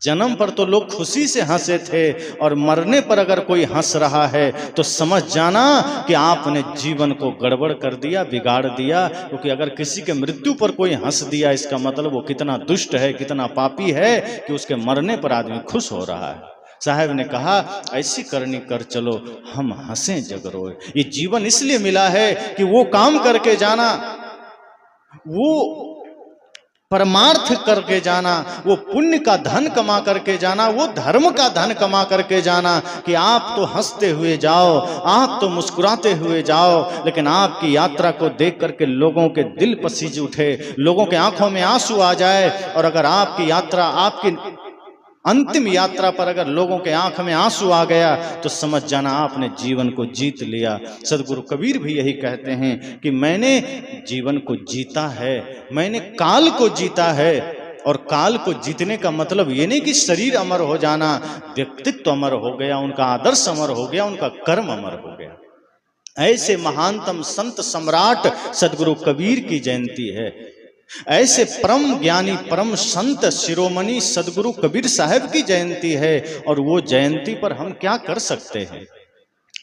Speaker 1: जन्म पर तो लोग खुशी से हंसे थे और मरने पर अगर कोई हंस रहा है तो समझ जाना कि आपने जीवन को गड़बड़ कर दिया, बिगाड़ दिया। क्योंकि अगर किसी के मृत्यु पर कोई हंस दिया, इसका मतलब वो कितना दुष्ट है, कितना पापी है कि उसके मरने पर आदमी खुश हो रहा है। साहब ने कहा ऐसी करनी कर चलो, हम हंसें जग रोए। ये जीवन इसलिए मिला है कि वो काम करके जाना, वो परमार्थ करके जाना, वो पुण्य का धन कमा करके जाना, वो धर्म का धन कमा करके जाना कि आप तो हंसते हुए जाओ, आप तो मुस्कुराते हुए जाओ, लेकिन आपकी यात्रा को देख करके लोगों के दिल पसीज उठे, लोगों के आंखों में आंसू आ जाए। और अगर आपकी यात्रा, आपकी अंतिम यात्रा पर अगर लोगों के आंख में आंसू आ गया तो समझ जाना आपने जीवन को जीत लिया। सदगुरु कबीर भी यही कहते हैं कि मैंने जीवन को जीता है, मैंने काल को जीता है। और काल को जीतने का मतलब ये नहीं कि शरीर अमर हो जाना, व्यक्तित्व अमर हो गया, उनका आदर्श अमर हो गया, उनका कर्म अमर हो गया। ऐसे महानतम संत सम्राट सदगुरु कबीर की जयंती है। ऐसे परम ज्ञानी परम संत शिरोमणि सदगुरु कबीर साहब की जयंती है। और वो जयंती पर हम क्या कर सकते हैं?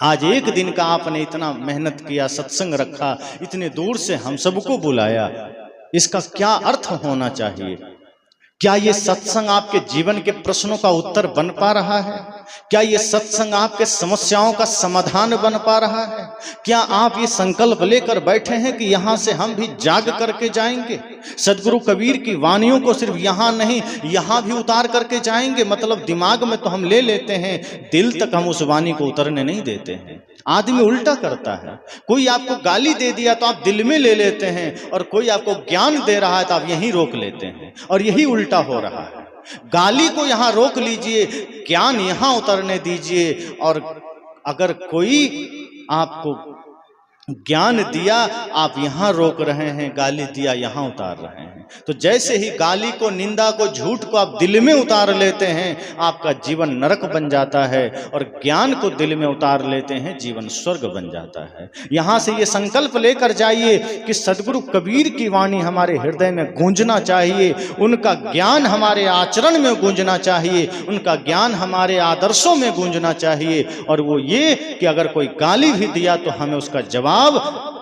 Speaker 1: आज एक दिन का आपने इतना मेहनत किया, सत्संग रखा, इतने दूर से हम सबको बुलाया, इसका क्या अर्थ होना चाहिए? क्या ये सत्संग आपके जीवन के प्रश्नों का उत्तर बन पा रहा है? क्या ये सत्संग आपके समस्याओं का समाधान बन पा रहा है? क्या आप ये संकल्प लेकर बैठे हैं कि यहां से हम भी जाग करके जाएंगे? सदगुरु कबीर की वाणियों को सिर्फ यहां नहीं, यहां भी उतार करके जाएंगे। मतलब दिमाग में तो हम ले लेते हैं, दिल तक हम उस वाणी को उतरने नहीं देते हैं। आदमी उल्टा करता है, कोई आपको गाली दे दिया तो आप दिल में ले लेते हैं, और कोई आपको ज्ञान दे रहा है तो आप यहीं रोक लेते हैं, और यही उल्टा हो रहा है। गाली को यहां रोक लीजिए, ज्ञान यहां उतरने दीजिए। और अगर कोई आपको ज्ञान दिया, आप यहां रोक रहे हैं, गाली दिया यहां उतार रहे हैं। तो जैसे ही गाली को, निंदा को, झूठ को आप दिल में उतार लेते हैं, आपका जीवन नरक बन जाता है, और ज्ञान को दिल में उतार लेते हैं, जीवन स्वर्ग बन जाता है। यहां से ये संकल्प लेकर जाइए कि सदगुरु कबीर की वाणी हमारे हृदय में गूंजना चाहिए, उनका ज्ञान हमारे आचरण में गूंजना चाहिए, उनका ज्ञान हमारे आदर्शों में गूंजना चाहिए। और वो ये कि अगर कोई गाली भी दिया तो हमें उसका जवाब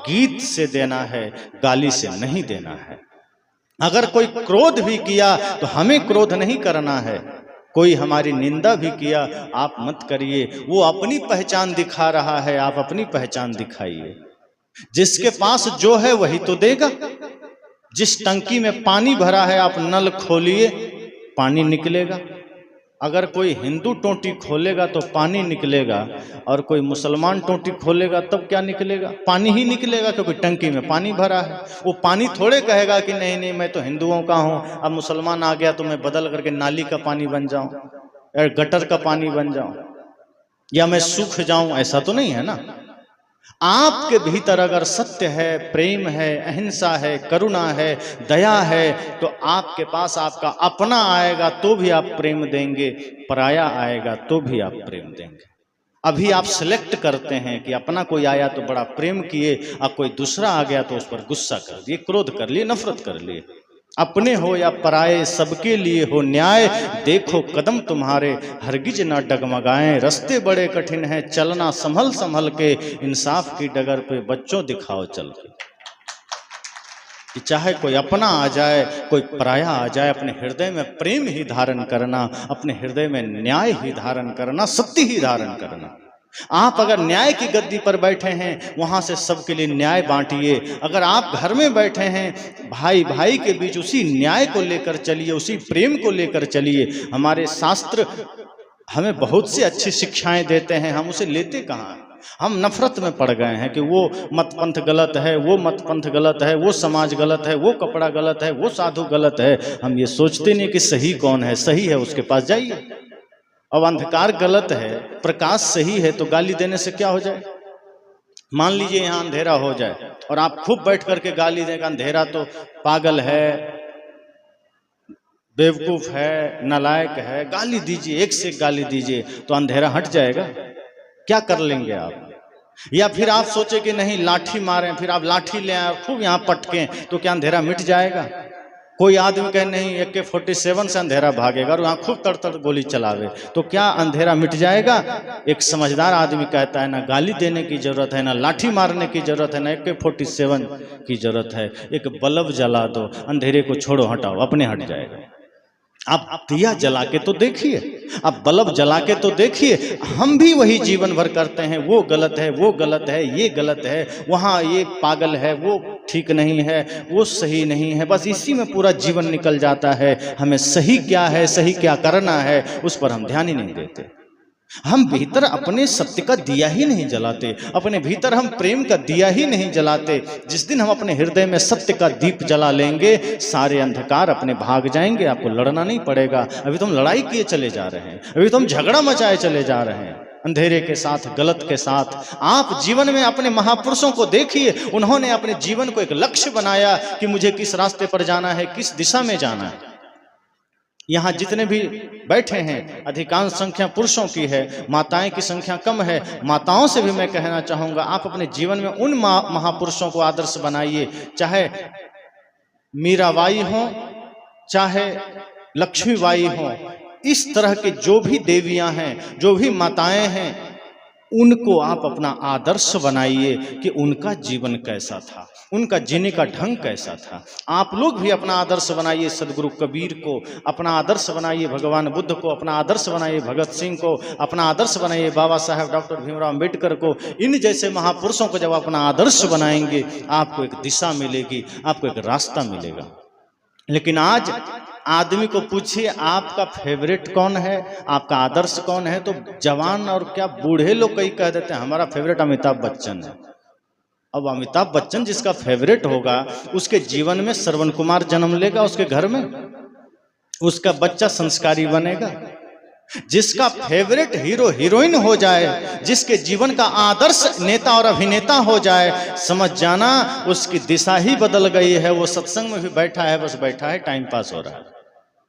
Speaker 1: गीत से देना है, गाली से नहीं देना है। अगर कोई क्रोध भी किया तो हमें क्रोध नहीं करना है। कोई हमारी निंदा भी किया, आप मत करिए, वो अपनी पहचान दिखा रहा है, आप अपनी पहचान दिखाइए। जिसके पास जो है वही तो देगा। जिस टंकी में पानी भरा है आप नल खोलिए, पानी निकलेगा। अगर कोई हिंदू टोंटी खोलेगा तो पानी निकलेगा, और कोई मुसलमान टोंटी खोलेगा तब क्या निकलेगा? पानी ही निकलेगा, क्योंकि टंकी में पानी भरा है। वो पानी थोड़े कहेगा कि नहीं नहीं मैं तो हिंदुओं का हूं, अब मुसलमान आ गया तो मैं बदल करके नाली का पानी बन जाऊं या गटर का पानी बन जाऊं या मैं सूख जाऊं। ऐसा तो नहीं है ना। आपके भीतर अगर सत्य है, प्रेम है, अहिंसा है, करुणा है, दया है, तो आपके पास आपका अपना आएगा तो भी आप प्रेम देंगे, पराया आएगा तो भी आप प्रेम देंगे। अभी आप सिलेक्ट करते हैं कि अपना कोई आया तो बड़ा प्रेम किए, अब कोई दूसरा आ गया तो उस पर गुस्सा कर दिए, क्रोध कर लिए, नफरत कर लिए। अपने हो या पराये सबके लिए हो न्याय, देखो कदम तुम्हारे हरगिज ना डगमगाएं। रास्ते बड़े कठिन हैं, चलना संभल संभल के, इंसाफ की डगर पे बच्चों दिखाओ चल के। कि चाहे कोई अपना आ जाए, कोई पराया आ जाए, अपने हृदय में प्रेम ही धारण करना, अपने हृदय में न्याय ही धारण करना, सत्य ही धारण करना। आप अगर न्याय की गद्दी पर बैठे हैं, वहां से सबके लिए न्याय बांटिए। अगर आप घर में बैठे हैं, भाई भाई के बीच उसी न्याय को लेकर चलिए, उसी प्रेम को लेकर चलिए। हमारे शास्त्र हमें बहुत सी अच्छी शिक्षाएं देते हैं, हम उसे लेते कहाँ? हम नफरत में पड़ गए हैं कि वो मत पंथ गलत है, वो मत पंथ गलत है, वो समाज गलत है, वो कपड़ा गलत है, वो साधु गलत है। हम ये सोचते नहीं कि सही कौन है, सही है उसके पास जाइए। अब अंधकार गलत है, प्रकाश सही है, तो गाली देने से क्या हो जाए? मान लीजिए यहाँ अंधेरा हो जाए और आप खूब बैठ करके गाली देगा, अंधेरा तो पागल है, बेवकूफ है, नालायक है, गाली दीजिए, एक से एक गाली दीजिए, तो अंधेरा हट जाएगा? क्या कर लेंगे आप? या फिर आप सोचे कि नहीं लाठी मारें, फिर आप लाठी ले आए खूब यहाँ पटकें, तो क्या अंधेरा मिट जाएगा? कोई आदमी कहे नहीं AK-47 से अंधेरा भागेगा और यहाँ खूब तड़ गोली चलावे, तो क्या अंधेरा मिट जाएगा? एक समझदार आदमी कहता है ना गाली देने की जरूरत है, ना लाठी मारने की जरूरत है, ना AK-47 की जरूरत है, एक बल्ब जला दो, अंधेरे को छोड़ो, हटाओ, अपने हट जाएगा। आप दिया जला के तो देखिए, आप बल्ब जला के तो देखिए। हम भी वही जीवन भर करते हैं, वो गलत है, वो गलत है, ये गलत है, वहाँ ये पागल है, वो ठीक नहीं है, वो सही नहीं है, बस इसी में पूरा जीवन निकल जाता है। हमें सही क्या है, सही क्या करना है, उस पर हम ध्यान ही नहीं देते। हम भीतर अपने सत्य का दिया ही नहीं जलाते, अपने भीतर हम प्रेम का दिया ही नहीं जलाते। जिस दिन हम अपने हृदय में सत्य का दीप जला लेंगे, सारे अंधकार अपने भाग जाएंगे, आपको लड़ना नहीं पड़ेगा। अभी तो हम लड़ाई किए चले जा रहे हैं, अभी तो हम झगड़ा मचाए चले जा रहे हैं, अंधेरे के साथ, गलत के साथ। आप जीवन में अपने महापुरुषों को देखिए, उन्होंने अपने जीवन को एक लक्ष्य बनाया कि मुझे किस रास्ते पर जाना है, किस दिशा में जाना है। यहाँ जितने भी बैठे हैं अधिकांश संख्या पुरुषों की है, माताएं की संख्या कम है। माताओं से भी मैं कहना चाहूँगा, आप अपने जीवन में उन महापुरुषों को आदर्श बनाइए, चाहे मीराबाई हो, चाहे लक्ष्मीबाई हो। इस तरह के जो भी देवियाँ हैं, जो भी माताएं हैं, उनको आप अपना आदर्श बनाइए कि उनका जीवन कैसा था, उनका जीने का ढंग कैसा था। आप लोग भी अपना आदर्श बनाइए सदगुरु कबीर को, अपना आदर्श बनाइए भगवान बुद्ध को, अपना आदर्श बनाइए भगत सिंह को, अपना आदर्श बनाइए बाबा साहेब डॉक्टर भीमराव अंबेडकर को। इन जैसे महापुरुषों को जब अपना आदर्श बनाएंगे, आपको एक दिशा मिलेगी, आपको एक रास्ता मिलेगा। लेकिन आज आदमी को पूछिए आपका फेवरेट कौन है, आपका आदर्श कौन है, तो जवान और क्या बूढ़े लोग कई कह देते हैं हमारा फेवरेट अमिताभ बच्चन है। अब अमिताभ बच्चन जिसका फेवरेट होगा, उसके जीवन में श्रवण कुमार जन्म लेगा, उसके घर में उसका बच्चा संस्कारी बनेगा। जिसका फेवरेट हीरो हीरोइन हो जाए, जिसके जीवन का आदर्श नेता और अभिनेता हो जाए, समझ जाना उसकी दिशा ही बदल गई है। वो सत्संग में भी बैठा है, बस बैठा है, टाइम पास हो रहा है।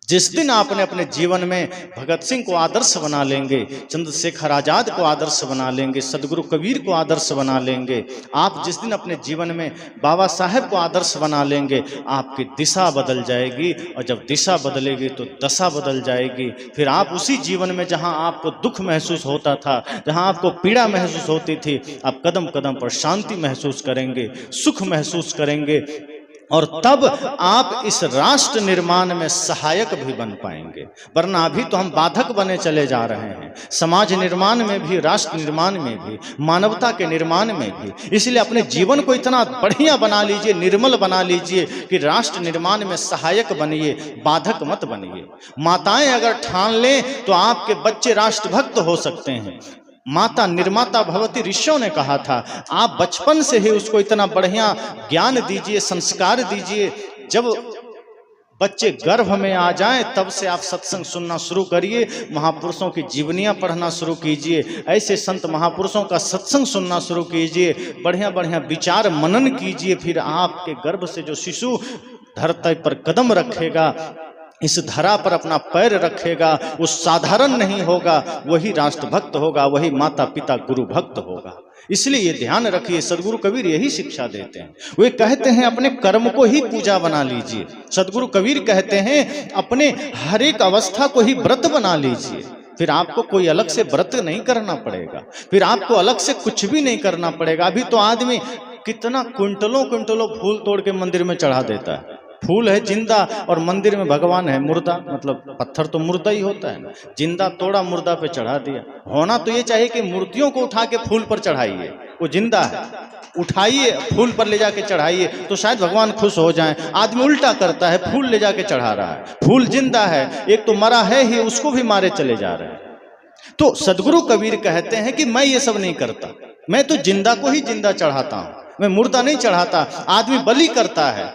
Speaker 1: जिस दिन आपने अपने जीवन में भगत सिंह को आदर्श बना लेंगे, चंद्रशेखर आजाद को आदर्श बना लेंगे, सदगुरु कबीर को आदर्श बना लेंगे, आप जिस दिन अपने जीवन में बाबा साहेब को आदर्श बना लेंगे, आपकी दिशा बदल जाएगी। और जब दिशा बदलेगी तो दशा बदल जाएगी। फिर आप उसी जीवन में जहां आपको दुख महसूस होता था, जहां आपको पीड़ा महसूस होती थी, आप कदम कदम पर शांति महसूस करेंगे, सुख महसूस करेंगे, और तब आप इस राष्ट्र निर्माण में सहायक भी बन पाएंगे। वरना अभी तो हम बाधक बने चले जा रहे हैं, समाज निर्माण में भी, राष्ट्र निर्माण में भी, मानवता के निर्माण में भी। इसलिए अपने जीवन को इतना बढ़िया बना लीजिए, निर्मल बना लीजिए कि राष्ट्र निर्माण में सहायक बनिए, बाधक मत बनिए। माताएं अगर ठान लें तो आपके बच्चे राष्ट्रभक्त हो सकते हैं। माता निर्माता भवती ऋषियों ने कहा था। आप बचपन से ही उसको इतना बढ़िया ज्ञान दीजिए, संस्कार दीजिए। जब बच्चे गर्भ में आ जाएं तब से आप सत्संग सुनना शुरू करिए, महापुरुषों की जीवनियां पढ़ना शुरू कीजिए, ऐसे संत महापुरुषों का सत्संग सुनना शुरू कीजिए, बढ़िया बढ़िया विचार मनन कीजिए। फिर आपके गर्भ से जो शिशु धरती पर कदम रखेगा, इस धरा पर अपना पैर रखेगा, वो साधारण नहीं होगा, वही राष्ट्रभक्त होगा, वही माता पिता गुरु भक्त होगा। इसलिए ये ध्यान रखिए, सदगुरु कबीर यही शिक्षा देते हैं। वे कहते हैं अपने कर्म को ही पूजा बना लीजिए। सदगुरु कबीर कहते हैं अपने हर एक अवस्था को ही व्रत बना लीजिए। फिर आपको कोई अलग से व्रत नहीं करना पड़ेगा, फिर आपको अलग से कुछ भी नहीं करना पड़ेगा। अभी तो आदमी कितना क्विंटलों क्विंटलों फूल तोड़ के मंदिर में चढ़ा देता है। फूल है जिंदा और मंदिर में भगवान है मुर्दा, मतलब पत्थर तो मुर्दा ही होता है ना, जिंदा तोड़ा मुर्दा पे चढ़ा दिया। होना तो ये चाहिए कि मूर्तियों को उठा के फूल पर चढ़ाइए, वो जिंदा है, उठाइए फूल पर ले जाके चढ़ाइए तो शायद भगवान खुश हो जाएं। आदमी उल्टा करता है, फूल ले जाके चढ़ा रहा है। फूल जिंदा है, एक तो मरा है ही, उसको भी मारे चले जा रहे हैं। तो सदगुरु कबीर कहते हैं कि मैं ये सब नहीं करता, मैं तो जिंदा को ही जिंदा चढ़ाता हूं, मैं मुर्दा नहीं चढ़ाता। आदमी बलि करता है,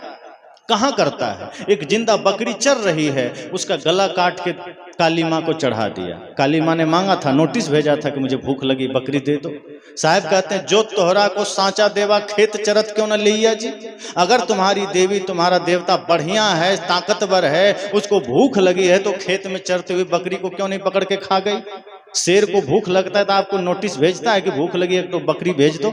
Speaker 1: कहाँ करता है? एक जिंदा बकरी चर रही है, उसका गला काट के काली माँ को चढ़ा दिया। काली माँ ने मांगा था, नोटिस भेजा था कि मुझे भूख लगी, बकरी दे दो। साहब कहते हैं जो तोहरा को सांचा देवा खेत चरत क्यों न लिया जी। अगर तुम्हारी देवी तुम्हारा देवता बढ़िया है, ताकतवर है, उसको भूख लगी है तो खेत में चरते हुए बकरी को क्यों नहीं पकड़ के खा गई? शेर को भूख लगता है तो आपको नोटिस भेजता है कि भूख लगी है तो बकरी भेज दो।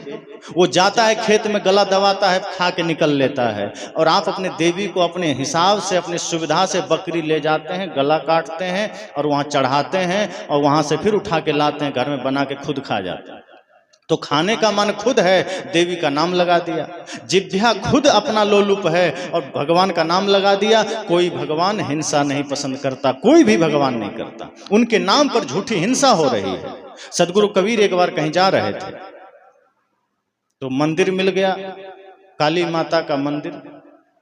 Speaker 1: वो जाता है खेत में, गला दबाता है, खा के निकल लेता है। और आप अपने देवी को अपने हिसाब से, अपनी सुविधा से बकरी ले जाते हैं, गला काटते हैं और वहां चढ़ाते हैं, और वहां से फिर उठा के लाते हैं, घर में बना के खुद खा जाते हैं। तो खाने का मन खुद है, देवी का नाम लगा दिया। जिभ्या खुद अपना लोलुप है और भगवान का नाम लगा दिया। कोई भगवान हिंसा नहीं पसंद करता, कोई भी भगवान नहीं करता। उनके नाम पर झूठी हिंसा हो रही है। सदगुरु कबीर एक बार कहीं जा रहे थे तो मंदिर मिल गया, काली माता का मंदिर।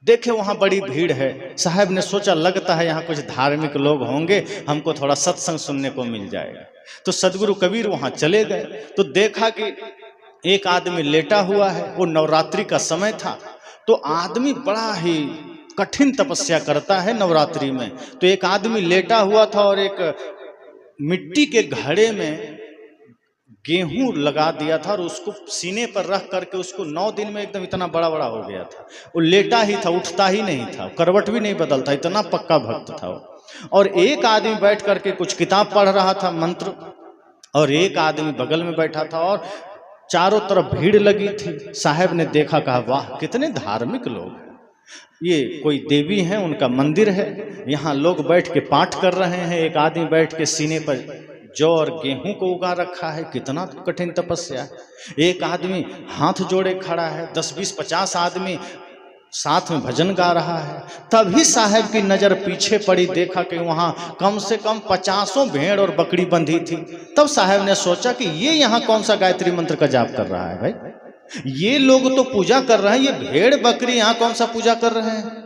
Speaker 1: देखे वहां बड़ी भीड़ है। साहब ने सोचा लगता है यहाँ कुछ धार्मिक लोग होंगे, हमको थोड़ा सत्संग सुनने को मिल जाएगा। तो सदगुरु कबीर वहां चले गए तो देखा कि एक आदमी लेटा हुआ है। वो नवरात्रि का समय था, तो आदमी बड़ा ही कठिन तपस्या करता है नवरात्रि में। तो एक आदमी लेटा हुआ था और एक मिट्टी के घड़े में गेहूं लगा दिया था और उसको सीने पर रख करके उसको 9 दिन में एकदम इतना बड़ा बड़ा हो गया था। वो लेटा ही था, उठता ही नहीं था, करवट भी नहीं बदलता, इतना पक्का भक्त था वो। और एक आदमी बैठ करके कुछ किताब पढ़ रहा था, मंत्र, और एक आदमी बगल में बैठा था और चारों तरफ भीड़ लगी थी। साहब ने देखा, कहा वाह कितने धार्मिक लोग हैं, ये कोई देवी हैं, उनका मंदिर है, यहाँ लोग बैठ के पाठ कर रहे हैं। एक आदमी बैठ के सीने पर जौ और गेहूं को उगा रखा है, कितना कठिन तपस्या है। एक आदमी हाथ जोड़े खड़ा है, 10, 20, 50 आदमी साथ में भजन गा रहा है। तभी साहब की नजर पीछे पड़ी, देखा कि वहां कम से कम 50 भेड़ और बकरी बंधी थी। तब साहब ने सोचा कि ये यहाँ कौन सा गायत्री मंत्र का जाप कर रहा है भाई, ये लोग तो पूजा कर रहे हैं, ये भेड़ बकरी यहाँ कौन सा पूजा कर रहे हैं।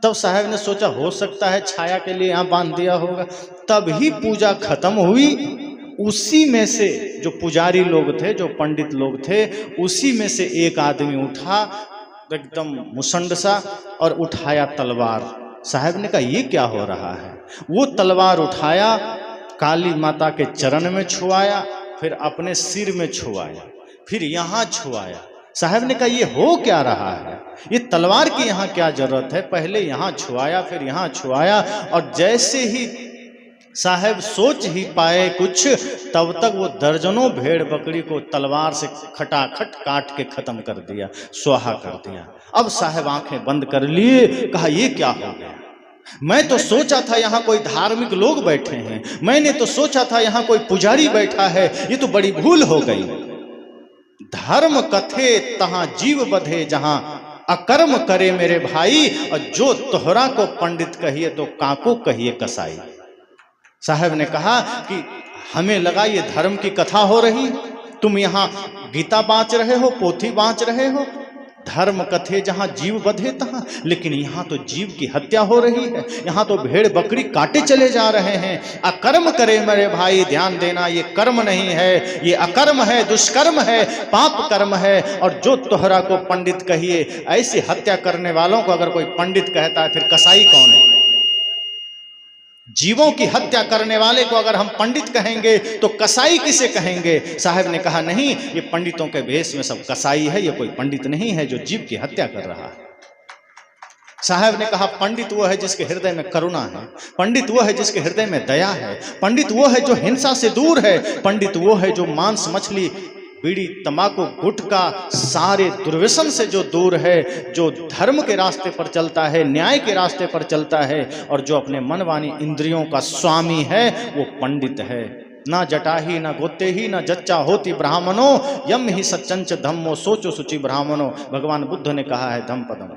Speaker 1: तब साहब ने सोचा हो सकता है छाया के लिए यहाँ बांध दिया होगा। तभी पूजा खत्म हुई। उसी में से जो पुजारी लोग थे, जो पंडित लोग थे, उसी में से एक आदमी उठा एकदम मुसंड सा और उठाया तलवार। साहब ने कहा ये क्या हो रहा है। वो तलवार उठाया, काली माता के चरण में छुआया, फिर अपने सिर में छुआया, फिर यहाँ छुआया। साहब ने कहा ये हो क्या रहा है, ये तलवार की यहाँ क्या जरूरत है। पहले यहाँ छुआया, फिर यहाँ छुआया, और जैसे ही साहब सोच ही पाए कुछ, तब तक वो दर्जनों भेड़ बकरी को तलवार से खटाखट काट के खत्म कर दिया, स्वाहा कर दिया। अब साहब आंखें बंद कर लिए, कहा ये क्या हो गया। मैं तो सोचा था यहाँ कोई धार्मिक लोग बैठे हैं, मैंने तो सोचा था यहाँ कोई पुजारी बैठा है, ये तो बड़ी भूल हो गई। धर्म कथे तहां जीव बधे, जहां अकर्म करे मेरे भाई, और जो तोहरा को पंडित कहिए तो काको कहिए कसाई। साहब ने कहा कि हमें लगा ये धर्म की कथा हो रही, तुम यहाँ गीता बाँच रहे हो, पोथी बाँच रहे हो, धर्म कथे जहाँ जीव बधे तहाँ, लेकिन यहाँ तो जीव की हत्या हो रही है, यहाँ तो भेड़ बकरी काटे चले जा रहे हैं। अकर्म करे मेरे भाई, ध्यान देना, ये कर्म नहीं है, ये अकर्म है, दुष्कर्म है, पाप कर्म है। और जो तोहरा को पंडित कहिए, ऐसी हत्या करने वालों को अगर कोई पंडित कहता है, फिर कसाई कौन है। जीवों की हत्या करने वाले को अगर हम पंडित कहेंगे तो कसाई किसे कहेंगे। साहब ने कहा नहीं, ये पंडितों के भेष में सब कसाई है, ये कोई पंडित नहीं है जो जीव की हत्या कर रहा है। साहब ने कहा पंडित वो है जिसके हृदय में करुणा है, पंडित वो है जिसके हृदय में दया है, पंडित वो है जो हिंसा से दूर है, पंडित वो है जो मांस मछली बीड़ी तंबाकू गुटखा सारे दुर्व्यसन से जो दूर है, जो धर्म के रास्ते पर चलता है, न्याय के रास्ते पर चलता है, और जो अपने मनवानी इंद्रियों का स्वामी है, वो पंडित है। ना जटाही ना गोते ही ना जच्चा होती ब्राह्मणों, यम ही सच्चंच धम्मो सोचो सुचि ब्राह्मणों। भगवान बुद्ध ने कहा है धम पदम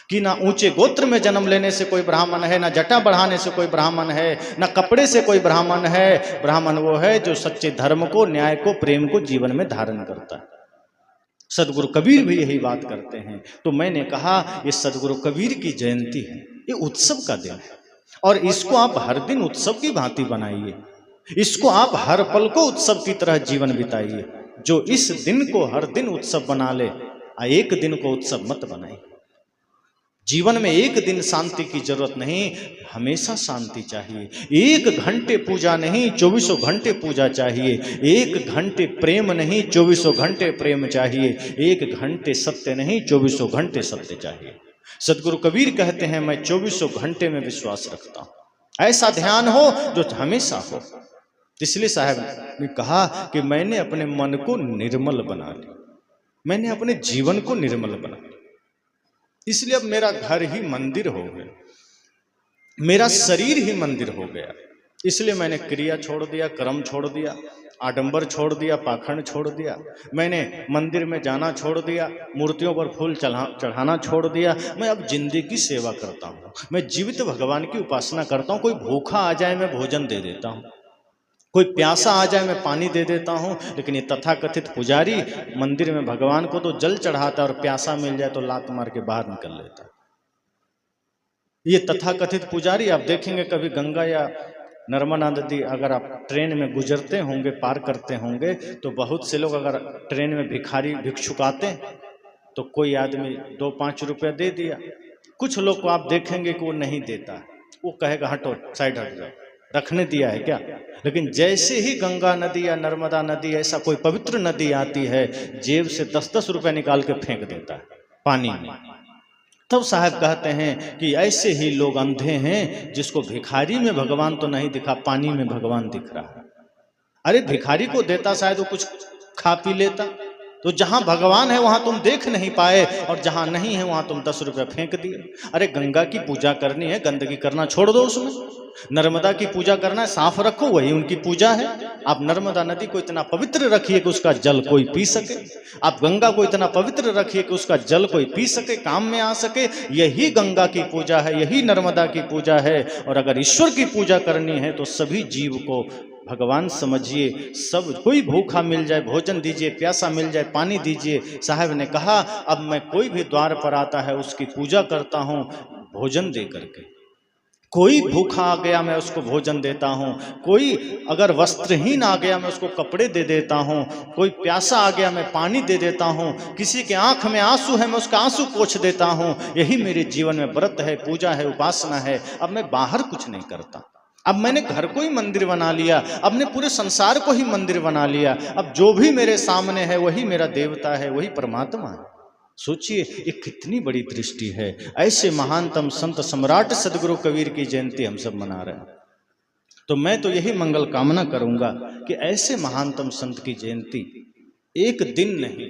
Speaker 1: कि ना ऊंचे गोत्र में जन्म लेने से कोई ब्राह्मण है, ना जटा बढ़ाने से कोई ब्राह्मण है, ना कपड़े से कोई ब्राह्मण है। ब्राह्मण वो है जो सच्चे धर्म को, न्याय को, प्रेम को जीवन में धारण करता है। सदगुरु कबीर भी यही बात करते हैं। तो मैंने कहा ये सदगुरु कबीर की जयंती है, ये उत्सव का दिन है, और इसको आप हर दिन उत्सव की भांति बनाइए, इसको आप हर पल को उत्सव की तरह जीवन बिताइए। जो इस दिन को हर दिन उत्सव बना ले, एक दिन को उत्सव मत बनाए। जीवन में एक दिन शांति की जरूरत नहीं, हमेशा शांति चाहिए। 1 घंटे पूजा नहीं, 24 घंटे पूजा चाहिए। 1 घंटे प्रेम नहीं, 24 घंटे प्रेम चाहिए। 1 घंटे सत्य नहीं, 24 घंटे सत्य चाहिए। सदगुरु कबीर कहते हैं, मैं 24 घंटे में विश्वास रखता हूं। ऐसा ध्यान हो जो हमेशा हो। इसलिए साहब ने कहा कि मैंने अपने मन को निर्मल बना लिया, मैंने अपने जीवन को निर्मल बना लिया। इसलिए अब मेरा घर ही मंदिर हो गया, मेरा शरीर ही मंदिर हो गया। इसलिए मैंने क्रिया छोड़ दिया, कर्म छोड़ दिया, आडंबर छोड़ दिया, पाखंड छोड़ दिया। मैंने मंदिर में जाना छोड़ दिया, मूर्तियों पर फूल चढ़ाना छोड़ दिया। मैं अब जिंदगी की सेवा करता हूँ, मैं जीवित भगवान की उपासना करता हूँ। कोई भूखा आ जाए मैं भोजन दे देता हूँ, कोई प्यासा आ जाए मैं पानी दे देता हूँ। लेकिन ये तथाकथित पुजारी मंदिर में भगवान को तो जल चढ़ाता है और प्यासा मिल जाए तो लात मार के बाहर निकल लेता है। ये तथाकथित पुजारी आप देखेंगे कभी गंगा या नर्मदा नदी अगर आप ट्रेन में गुजरते होंगे, पार करते होंगे, तो बहुत से लोग अगर ट्रेन में भिक्षुक आते तो कोई आदमी 2-5 रुपया दे दिया। कुछ लोग को आप देखेंगे कि वो नहीं देता, वो कहेगा हटो, साइड हट जाओ, रखने दिया है क्या। लेकिन जैसे ही गंगा नदी या नर्मदा नदी ऐसा कोई पवित्र नदी आती है, जेब से 10-10 रुपया निकाल के फेंक देता है पानी में। तब साहब कहते हैं कि ऐसे ही लोग अंधे हैं जिसको भिखारी में भगवान तो नहीं दिखा, पानी में भगवान दिख रहा है। अरे भिखारी को देता शायद वो कुछ खा पी लेता, तो जहां भगवान है वहां तुम देख नहीं पाए और जहां नहीं है वहां तुम 10 रुपये फेंक दिए। अरे गंगा की पूजा करनी है, गंदगी करना छोड़ दो उसमें। नर्मदा की पूजा करना है, साफ रखो, वही उनकी पूजा है। आप नर्मदा नदी को इतना पवित्र रखिए कि उसका जल कोई पी सके। आप गंगा को इतना पवित्र रखिए कि उसका जल कोई पी सके, काम में आ सके। यही गंगा की पूजा है, यही नर्मदा की पूजा है। और अगर ईश्वर की पूजा करनी है तो सभी जीव को भगवान समझिए। सब कोई भूखा मिल जाए भोजन दीजिए, प्यासा मिल जाए पानी दीजिए। साहब ने कहा अब मैं कोई भी द्वार पर आता है उसकी पूजा करता हूँ भोजन दे करके। कोई भूखा आ गया मैं उसको भोजन देता हूँ, कोई अगर वस्त्रहीन आ गया मैं उसको कपड़े दे देता हूँ, कोई प्यासा आ गया मैं पानी दे देता हूँ, किसी के आंख में आंसू है मैं उसका आंसू पोंछ देता हूँ। यही मेरे जीवन में व्रत है, पूजा है, उपासना है। अब मैं बाहर कुछ नहीं करता, अब मैंने घर को ही मंदिर बना लिया, अब ने पूरे संसार को ही मंदिर बना लिया। अब जो भी मेरे सामने है वही मेरा देवता है, वही परमात्मा है। सोचिए ये कितनी बड़ी दृष्टि है। ऐसे महानतम संत सम्राट सदगुरु कबीर की जयंती हम सब मना रहे हैं। तो मैं तो यही मंगल कामना करूंगा कि ऐसे महानतम संत की जयंती एक दिन नहीं,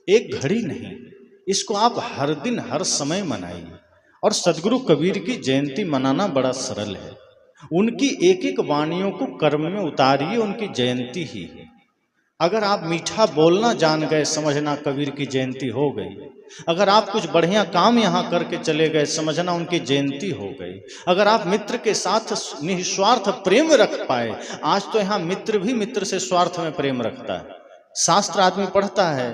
Speaker 1: एक घड़ी नहीं, इसको आप हर दिन हर समय मनाइए। और सदगुरु कबीर की जयंती मनाना बड़ा सरल है। उनकी एक एक वाणियों को कर्म में उतारिए, उनकी जयंती ही है। अगर आप मीठा बोलना जान गए समझना कबीर की जयंती हो गई। अगर आप कुछ बढ़िया काम यहाँ करके चले गए समझना उनकी जयंती हो गई। अगर आप मित्र के साथ निस्वार्थ प्रेम रख पाए, आज तो यहाँ मित्र भी मित्र से स्वार्थ में प्रेम रखता है। शास्त्र आदमी पढ़ता है,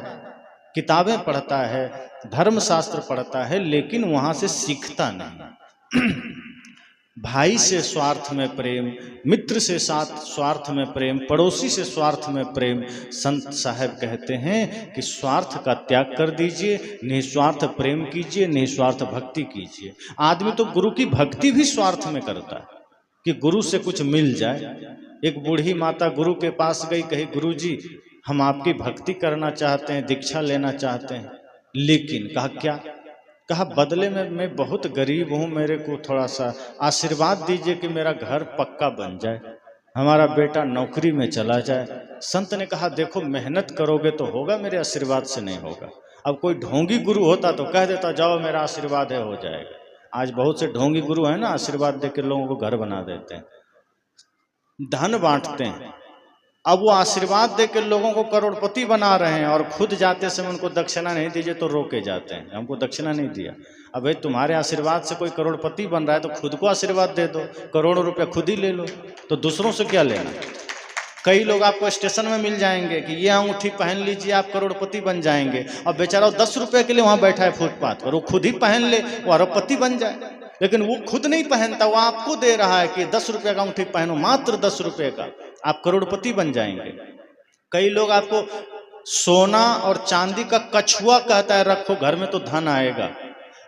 Speaker 1: किताबें पढ़ता है, धर्म शास्त्र पढ़ता है, लेकिन वहां से सीखता नहीं। भाई से स्वार्थ में प्रेम, मित्र से साथ स्वार्थ में प्रेम, पड़ोसी से स्वार्थ में प्रेम। संत साहब कहते हैं कि स्वार्थ का त्याग कर दीजिए, निस्वार्थ प्रेम कीजिए, निस्वार्थ भक्ति कीजिए। आदमी तो गुरु की भक्ति भी स्वार्थ में करता है कि गुरु से कुछ मिल जाए। एक बूढ़ी माता गुरु के पास गई, कही गुरु जी हम आपकी भक्ति करना चाहते हैं, दीक्षा लेना चाहते हैं, लेकिन कहा क्या? कहा बदले में मैं बहुत गरीब हूँ, मेरे को थोड़ा सा आशीर्वाद दीजिए कि मेरा घर पक्का बन जाए, हमारा बेटा नौकरी में चला जाए। संत ने कहा देखो मेहनत करोगे तो होगा, मेरे आशीर्वाद से नहीं होगा। अब कोई ढोंगी गुरु होता तो कह देता जाओ मेरा आशीर्वाद है हो जाएगा। आज बहुत से ढोंगी गुरु हैं ना, आशीर्वाद दे के लोगों को घर बना देते हैं, धन बांटते हैं। अब वो आशीर्वाद देकर लोगों को करोड़पति बना रहे हैं और खुद जाते समय उनको दक्षिणा नहीं दीजिए तो रोके जाते हैं, हमको दक्षिणा नहीं दिया। अब भाई तुम्हारे आशीर्वाद से कोई करोड़पति बन रहा है तो खुद को आशीर्वाद दे दो, करोड़ों रुपया खुद ही ले लो, तो दूसरों से क्या लेना। कई लोग आपको स्टेशन में मिल जाएंगे कि ये अंगूठी पहन लीजिए आप करोड़पति बन जाएंगे, और बेचारा 10 रुपये के लिए वहां बैठा है फुटपाथ पर, वो खुद ही पहन ले वो अरबपति बन जाए। लेकिन वो खुद नहीं पहनता, वो आपको दे रहा है कि 10 रुपये का अंगूठी पहनो, मात्र 10 रुपये का, आप करोड़पति बन जाएंगे। कई लोग आपको सोना और चांदी का कछुआ कहता है रखो घर में तो धन आएगा।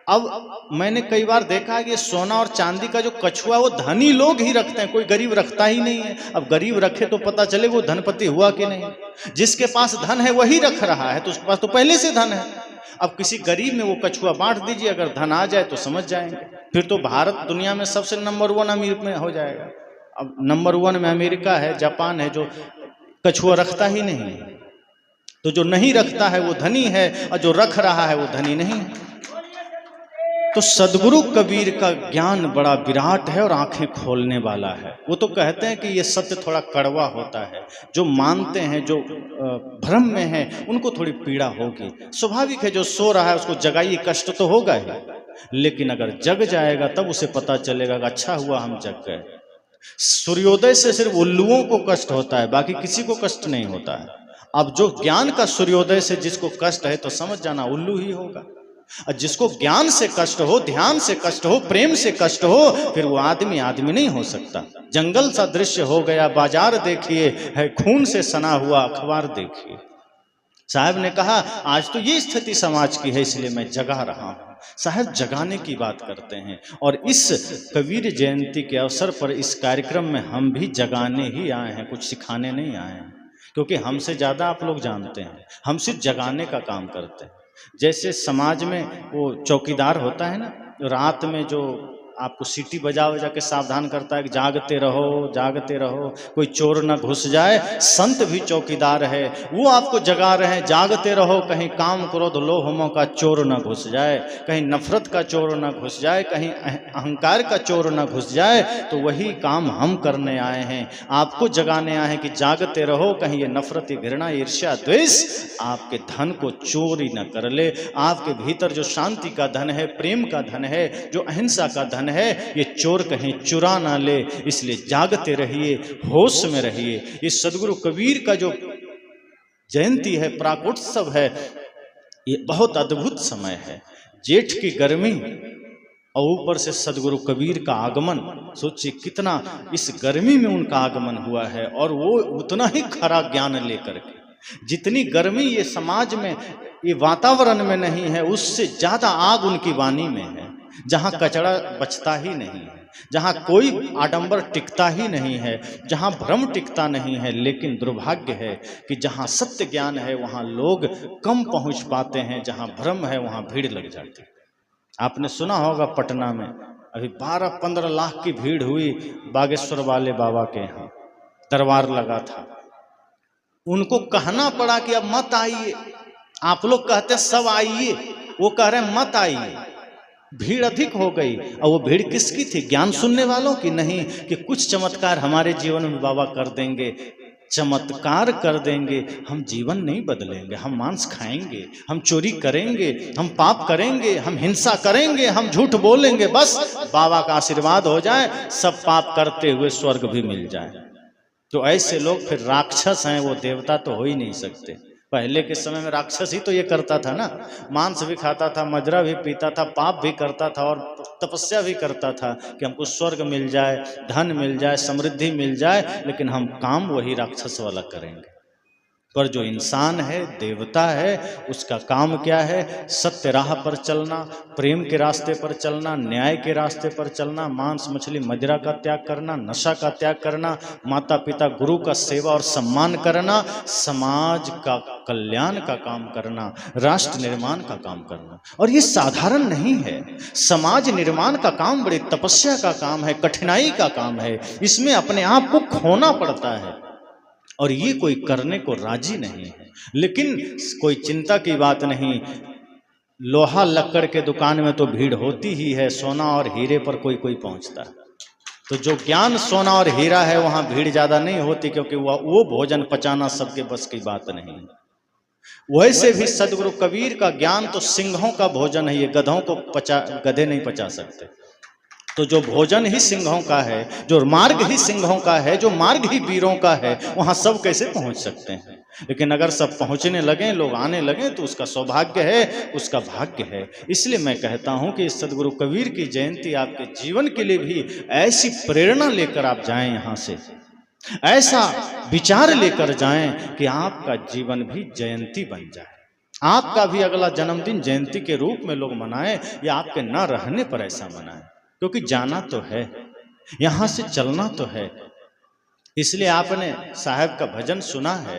Speaker 1: अब मैंने कई बार देखा है कि सोना और चांदी का जो कछुआ वो धनी लोग ही रखते हैं, कोई गरीब रखता ही नहीं है। अब गरीब रखे तो पता चले वो धनपति हुआ कि नहीं। जिसके पास धन है वही रख रहा है, तो उसके पास तो पहले से धन है। अब किसी गरीब में वो कछुआ बांट दीजिए, अगर धन आ जाए तो समझ जाएंगे, फिर तो भारत दुनिया में सबसे नंबर 1 अमीर में हो जाएगा। अब नंबर 1 में अमेरिका है, जापान है, जो कछुआ रखता ही नहीं है। तो जो नहीं रखता है वो धनी है, और जो रख रहा है वो धनी नहीं है। तो सदगुरु कबीर का ज्ञान बड़ा विराट है और आंखें खोलने वाला है। वो तो कहते हैं कि ये सत्य थोड़ा कड़वा होता है, जो मानते हैं, जो भ्रम में है, उनको थोड़ी पीड़ा होगी। स्वाभाविक है, जो सो रहा है उसको जगाइए, कष्ट तो होगा ही, लेकिन अगर जग जाएगा तब उसे पता चलेगा कि अच्छा हुआ हम जग गए। सूर्योदय से सिर्फ उल्लुओं को कष्ट होता है, बाकी किसी को कष्ट नहीं होता है। अब जो ज्ञान का सूर्योदय से जिसको कष्ट है तो समझ जाना उल्लू ही होगा। और जिसको ज्ञान से कष्ट हो, ध्यान से कष्ट हो, प्रेम से कष्ट हो, फिर वो आदमी आदमी नहीं हो सकता। जंगल सा दृश्य हो गया, बाजार देखिए, है खून से सना हुआ अखबार देखिए। साहब ने कहा आज तो ये स्थिति समाज की है, इसलिए मैं जगा रहा हूं। साहब जगाने की बात करते हैं, और इस कबीर जयंती के अवसर पर इस कार्यक्रम में हम भी जगाने ही आए हैं, कुछ सिखाने नहीं आए हैं। क्योंकि हमसे ज्यादा आप लोग जानते हैं, हम सिर्फ जगाने का काम करते हैं। जैसे समाज में वो चौकीदार होता है ना, रात में जो आपको सीटी बजा बजा के सावधान करता है कि जागते रहो, जागते रहो, कोई चोर न घुस जाए। संत भी चौकीदार है, वो आपको जगा रहे हैं, जागते रहो, कहीं काम क्रोध लोभ मोह का चोर न घुस जाए, कहीं नफरत का चोर न घुस जाए, कहीं अहंकार का चोर न घुस जाए। तो वही काम हम करने आए हैं, आपको जगाने आए हैं कि जागते रहो, कहीं ये नफरत, घृणा, ईर्ष्या, द्वेष आपके धन को चोरी न कर ले। आपके भीतर जो शांति का धन है, प्रेम का धन है, जो अहिंसा का धन है, ये चोर कहीं चुरा ना ले। इसलिए जागते रहिए, होश में रहिए। ये सदगुरु कबीर का जो जयंती है, प्राकोत्सव है, ये बहुत अद्भुत समय है। जेठ की गर्मी और ऊपर से सदगुरु कबीर का आगमन, सोचिए कितना इस गर्मी में उनका आगमन हुआ है, और वो उतना ही खरा ज्ञान लेकर के। जितनी गर्मी ये समाज में, ये वातावरण में नहीं है, उससे ज्यादा आग उनकी वाणी में है। जहाँ कचरा बचता ही नहीं है, जहाँ कोई आडंबर टिकता ही नहीं है, जहाँ भ्रम टिकता नहीं है। लेकिन दुर्भाग्य है कि जहाँ सत्य ज्ञान है वहाँ लोग कम पहुँच पाते हैं, जहाँ भ्रम है वहाँ भीड़ लग जाती है। आपने सुना होगा पटना में अभी 12-15 लाख की भीड़ हुई बागेश्वर वाले बाबा के यहाँ, दरबार लगा था। उनको कहना पड़ा कि अब मत आइए। आप लोग कहते सब आइए, वो कह रहे हैं मत आइए। भीड़ अधिक हो गई। और वो भीड़ किसकी थी? ज्ञान सुनने वालों की नहीं, कि कुछ चमत्कार हमारे जीवन में बाबा कर देंगे, चमत्कार कर देंगे, हम जीवन नहीं बदलेंगे, हम मांस खाएंगे, हम चोरी करेंगे, हम पाप करेंगे, हम हिंसा करेंगे, हम झूठ बोलेंगे, बस बाबा का आशीर्वाद हो जाए, सब पाप करते हुए स्वर्ग भी मिल जाए। तो ऐसे लोग फिर राक्षस हैं, वो देवता तो हो ही नहीं सकते। पहले के समय में राक्षस ही तो ये करता था ना, मांस भी खाता था, मदिरा भी पीता था, पाप भी करता था और तपस्या भी करता था कि हमको स्वर्ग मिल जाए, धन मिल जाए, समृद्धि मिल जाए, लेकिन हम काम वही राक्षस वाला करेंगे। पर जो इंसान है, देवता है, उसका काम क्या है? सत्य राह पर चलना, प्रेम के रास्ते पर चलना, न्याय के रास्ते पर चलना, मांस मछली मदिरा का त्याग करना, नशा का त्याग करना, माता पिता गुरु का सेवा और सम्मान करना, समाज का कल्याण का काम करना, राष्ट्र निर्माण का काम करना। और ये साधारण नहीं है। समाज निर्माण का काम बड़ी तपस्या का काम है, कठिनाई का काम है। इसमें अपने आप को खोना पड़ता है, और ये कोई करने को राजी नहीं है। लेकिन कोई चिंता की बात नहीं, लोहा लक्कड़ के दुकान में तो भीड़ होती ही है, सोना और हीरे पर कोई कोई पहुंचता है। तो जो ज्ञान सोना और हीरा है वहां भीड़ ज्यादा नहीं होती, क्योंकि वो भोजन पचाना सबके बस की बात नहीं है। वैसे भी सदगुरु कबीर का ज्ञान तो सिंहों का भोजन है, ये गधों को गधे नहीं पचा सकते। तो जो भोजन ही सिंहों का है, जो मार्ग ही सिंहों का है, जो मार्ग ही वीरों का है, वहां सब कैसे पहुंच सकते हैं? लेकिन अगर सब पहुंचने लगे, लोग आने लगे, तो उसका सौभाग्य है, उसका भाग्य है। इसलिए मैं कहता हूं कि सदगुरु कबीर की जयंती आपके जीवन के लिए भी ऐसी प्रेरणा लेकर आप जाएं यहाँ से, ऐसा विचार लेकर जाएं कि आपका जीवन भी जयंती बन जाए, आपका भी अगला जन्मदिन जयंती के रूप में लोग मनाएं या आपके न रहने पर ऐसा मनाएं, क्योंकि जाना तो है, यहां से चलना तो है। इसलिए आपने साहब का भजन सुना है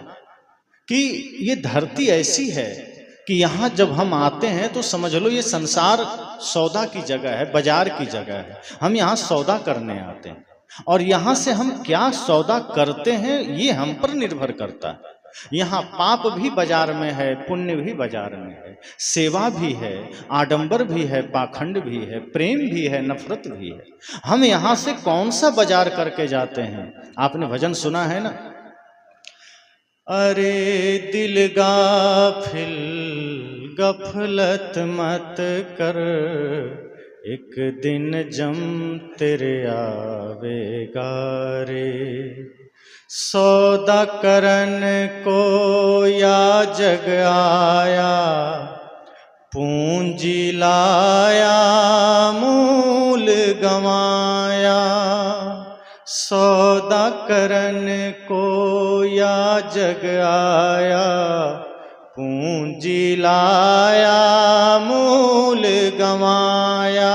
Speaker 1: कि ये धरती ऐसी है कि यहाँ जब हम आते हैं तो समझ लो ये संसार सौदा की जगह है, बाजार की जगह है। हम यहाँ सौदा करने आते हैं और यहाँ से हम क्या सौदा करते हैं ये हम पर निर्भर करता है। यहाँ पाप भी बाजार में है, पुण्य भी बाजार में है, सेवा भी है, आडंबर भी है, पाखंड भी है, प्रेम भी है, नफरत भी है। हम यहाँ से कौन सा बाजार करके जाते हैं? आपने भजन सुना है ना, अरे दिल गाफिल गफलत मत कर, एक दिन जम तेरे आवेगा रे। सौदा करन को या जग आया, पूंजी लाया मूल गंवाया। सौदा करन को या जग आया, पूंजी लाया मूल गंवाया।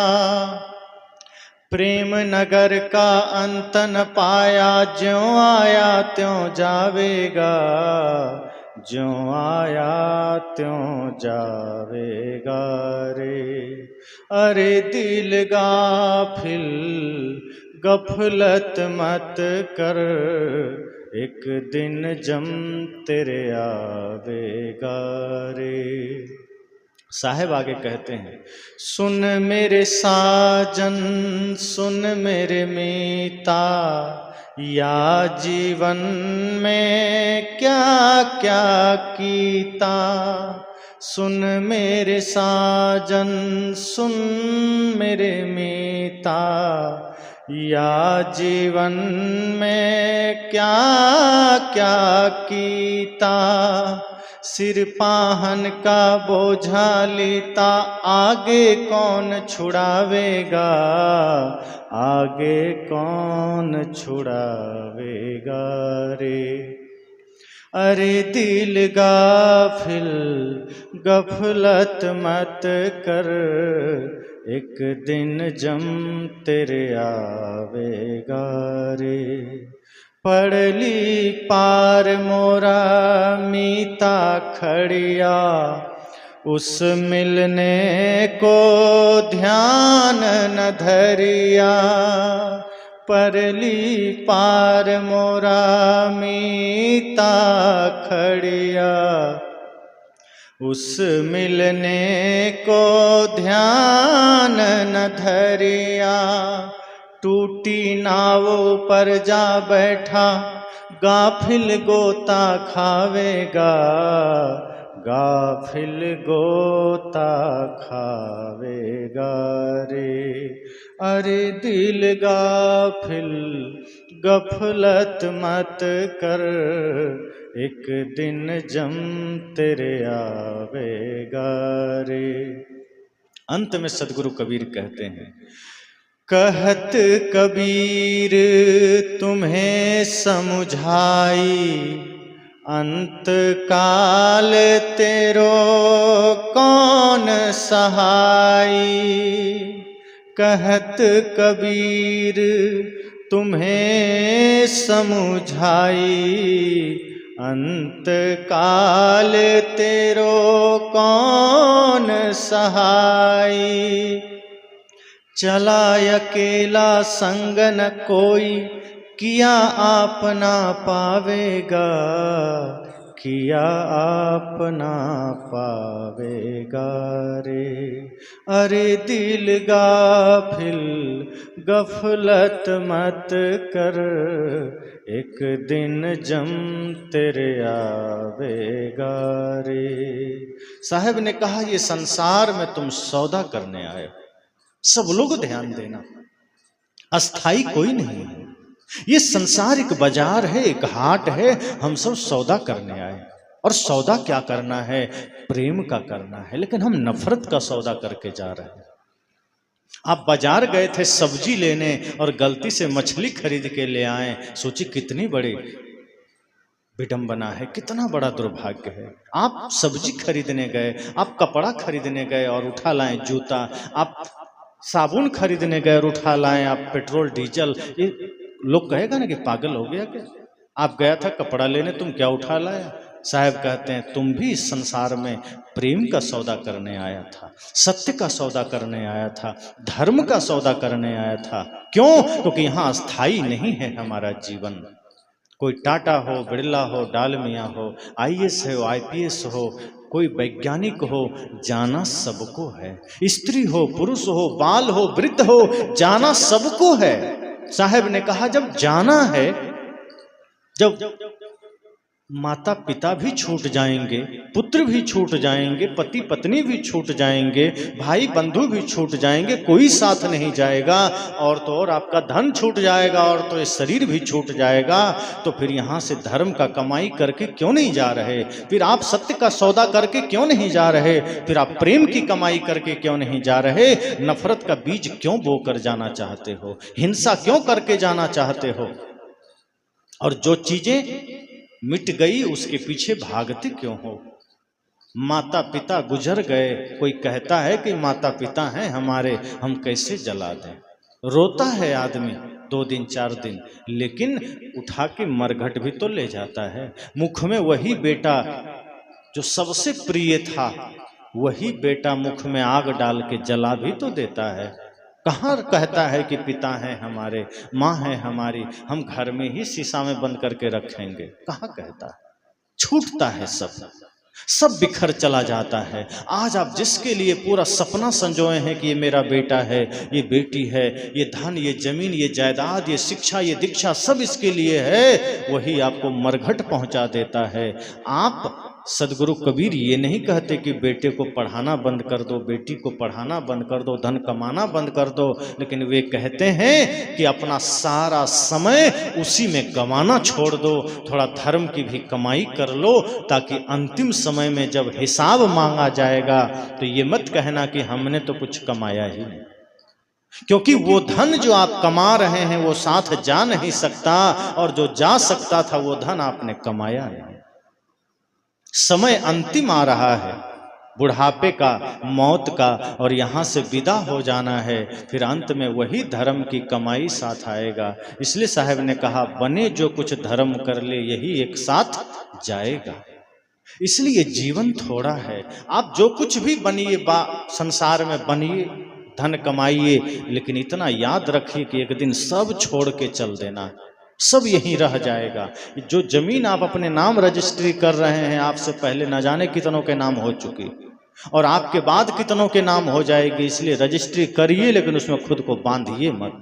Speaker 1: प्रेम नगर का अंत न पाया, ज्यों आया त्यों जावेगा, ज्यों आया त्यों जावेगा रे। अरे दिल गाफिल गफलत मत कर, एक दिन जम तेरे आवेगा रे। साहब आगे कहते हैं, सुन मेरे साजन सुन मेरे मीता, या जीवन में क्या क्या कीता। सुन मेरे साजन सुन मेरे मीता, या जीवन में क्या क्या कीता। सिर पाहन का बोझा लेता, आगे कौन छुड़ावेगा, आगे कौन छुड़ावेगा रे। अरे दिल गाफिल गफलत मत कर, एक दिन जम तेरे आवेगा रे। पड़ली पार मोरा मीता खड़िया, उस मिलने को ध्यान न धरिया। परली पार मोरा मीता खड़िया, उस मिलने को ध्यान न धरिया। टूटी नाव पर जा बैठा, गाफिल गोता खावेगा, गाफिल गोता खावेगा रे। अरे दिल गाफिल गफलत मत कर, एक दिन जम तेरे आवेगा रे। अंत में सदगुरु कबीर कहते हैं, कहत कबीर तुम्हें समझाई, अंत काल तेरो कौन सहाई। कहत कबीर तुम्हें समझाई, अंत काल तेरो कौन सहाई। चला अकेला संग न कोई, किया आपना पावेगा, किया आपना पावेगा रे। अरे दिल गाफिल गफलत मत कर, एक दिन जम तेरे आवेगा रे। साहब ने कहा, ये संसार में तुम सौदा करने आए हो। सब लोग ध्यान देना, अस्थाई कोई नहीं है। ये संसार एक बाजार है, एक हाट है। हम सब सौदा करने आए, और सौदा क्या करना है? प्रेम का करना है। लेकिन हम नफरत का सौदा करके जा रहे हैं। आप बाजार गए थे सब्जी लेने और गलती से मछली खरीद के ले आए, सोचिए कितनी बड़ी विडंबना है, कितना बड़ा दुर्भाग्य है। आप सब्जी खरीदने गए, आप कपड़ा खरीदने गए और उठा लाएं जूता, आप साबुन खरीदने गए और उठा लाएं आप पेट्रोल डीजल। ये लोग कहेगा ना कि पागल हो गया क्या, आप गया था कपड़ा लेने, तुम क्या उठा लाया। साहब कहते हैं तुम भी इस संसार में प्रेम का सौदा करने आया था, सत्य का सौदा करने आया था, धर्म का सौदा करने आया था। क्यों? क्योंकि यहाँ स्थायी नहीं है हमारा जीवन। कोई टाटा हो, बिरला हो, डालमिया हो, आईएएस हो, आईपीएस हो, कोई वैज्ञानिक हो, जाना सबको है। स्त्री हो, पुरुष हो, बाल हो, वृद्ध हो, जाना सबको है। साहब ने कहा जब जाना है, जब माता पिता भी छूट जाएंगे, पुत्र भी छूट जाएंगे, पति पत्नी भी छूट जाएंगे, भाई बंधु भी छूट जाएंगे, कोई साथ नहीं जाएगा, और तो और आपका धन छूट जाएगा, और तो ये शरीर भी छूट जाएगा, तो फिर यहाँ से धर्म का कमाई करके क्यों नहीं जा रहे? फिर आप सत्य का सौदा करके क्यों नहीं जा रहे? फिर आप प्रेम की कमाई करके क्यों नहीं जा रहे? नफरत का बीज क्यों बोकर जाना चाहते हो? हिंसा क्यों करके जाना चाहते हो? और जो चीजें मिट गई उसके पीछे भागते क्यों हो? माता पिता गुजर गए, कोई कहता है कि माता पिता हैं हमारे, हम कैसे जला दें। रोता है आदमी 2 दिन 4 दिन, लेकिन उठा के मरघट भी तो ले जाता है। मुख में वही बेटा जो सबसे प्रिय था, वही बेटा मुख में आग डाल के जला भी तो देता है। कहाँ कहता है कि पिता है हमारे, माँ है हमारी, हम घर में ही शीशा में बंद करके रखेंगे? कहाँ कहता है? छूटता है सब बिखर चला जाता है। आज आप जिसके लिए पूरा सपना संजोए हैं कि ये मेरा बेटा है, ये बेटी है, ये धन, ये जमीन, ये जायदाद, ये शिक्षा, ये दीक्षा, सब इसके लिए है, वही आपको मरघट पहुंचा देता है। आप सदगुरु कबीर ये नहीं कहते कि बेटे को पढ़ाना बंद कर दो, बेटी को पढ़ाना बंद कर दो, धन कमाना बंद कर दो, लेकिन वे कहते हैं कि अपना सारा समय उसी में गंवाना छोड़ दो, थोड़ा धर्म की भी कमाई कर लो, ताकि अंतिम समय में जब हिसाब मांगा जाएगा तो ये मत कहना कि हमने तो कुछ कमाया ही नहीं। क्योंकि वो धन जो आप कमा रहे हैं वो साथ जा नहीं सकता, और जो जा सकता था वो धन आपने कमाया नहीं। समय अंतिम आ रहा है, बुढ़ापे का, मौत का, और यहाँ से विदा हो जाना है। फिर अंत में वही धर्म की कमाई साथ आएगा। इसलिए साहब ने कहा बने जो कुछ धर्म कर ले, यही एक साथ जाएगा। इसलिए जीवन थोड़ा है, आप जो कुछ भी बनिए संसार में बनिए, धन कमाइए, लेकिन इतना याद रखिए कि एक दिन सब छोड़ के चल देना, सब यहीं रह जाएगा। जो जमीन आप अपने नाम रजिस्ट्री कर रहे हैं, आपसे पहले न जाने कितनों के नाम हो चुकी, और आपके बाद कितनों के नाम हो जाएगी। इसलिए रजिस्ट्री करिए, लेकिन उसमें खुद को बांधिए मत।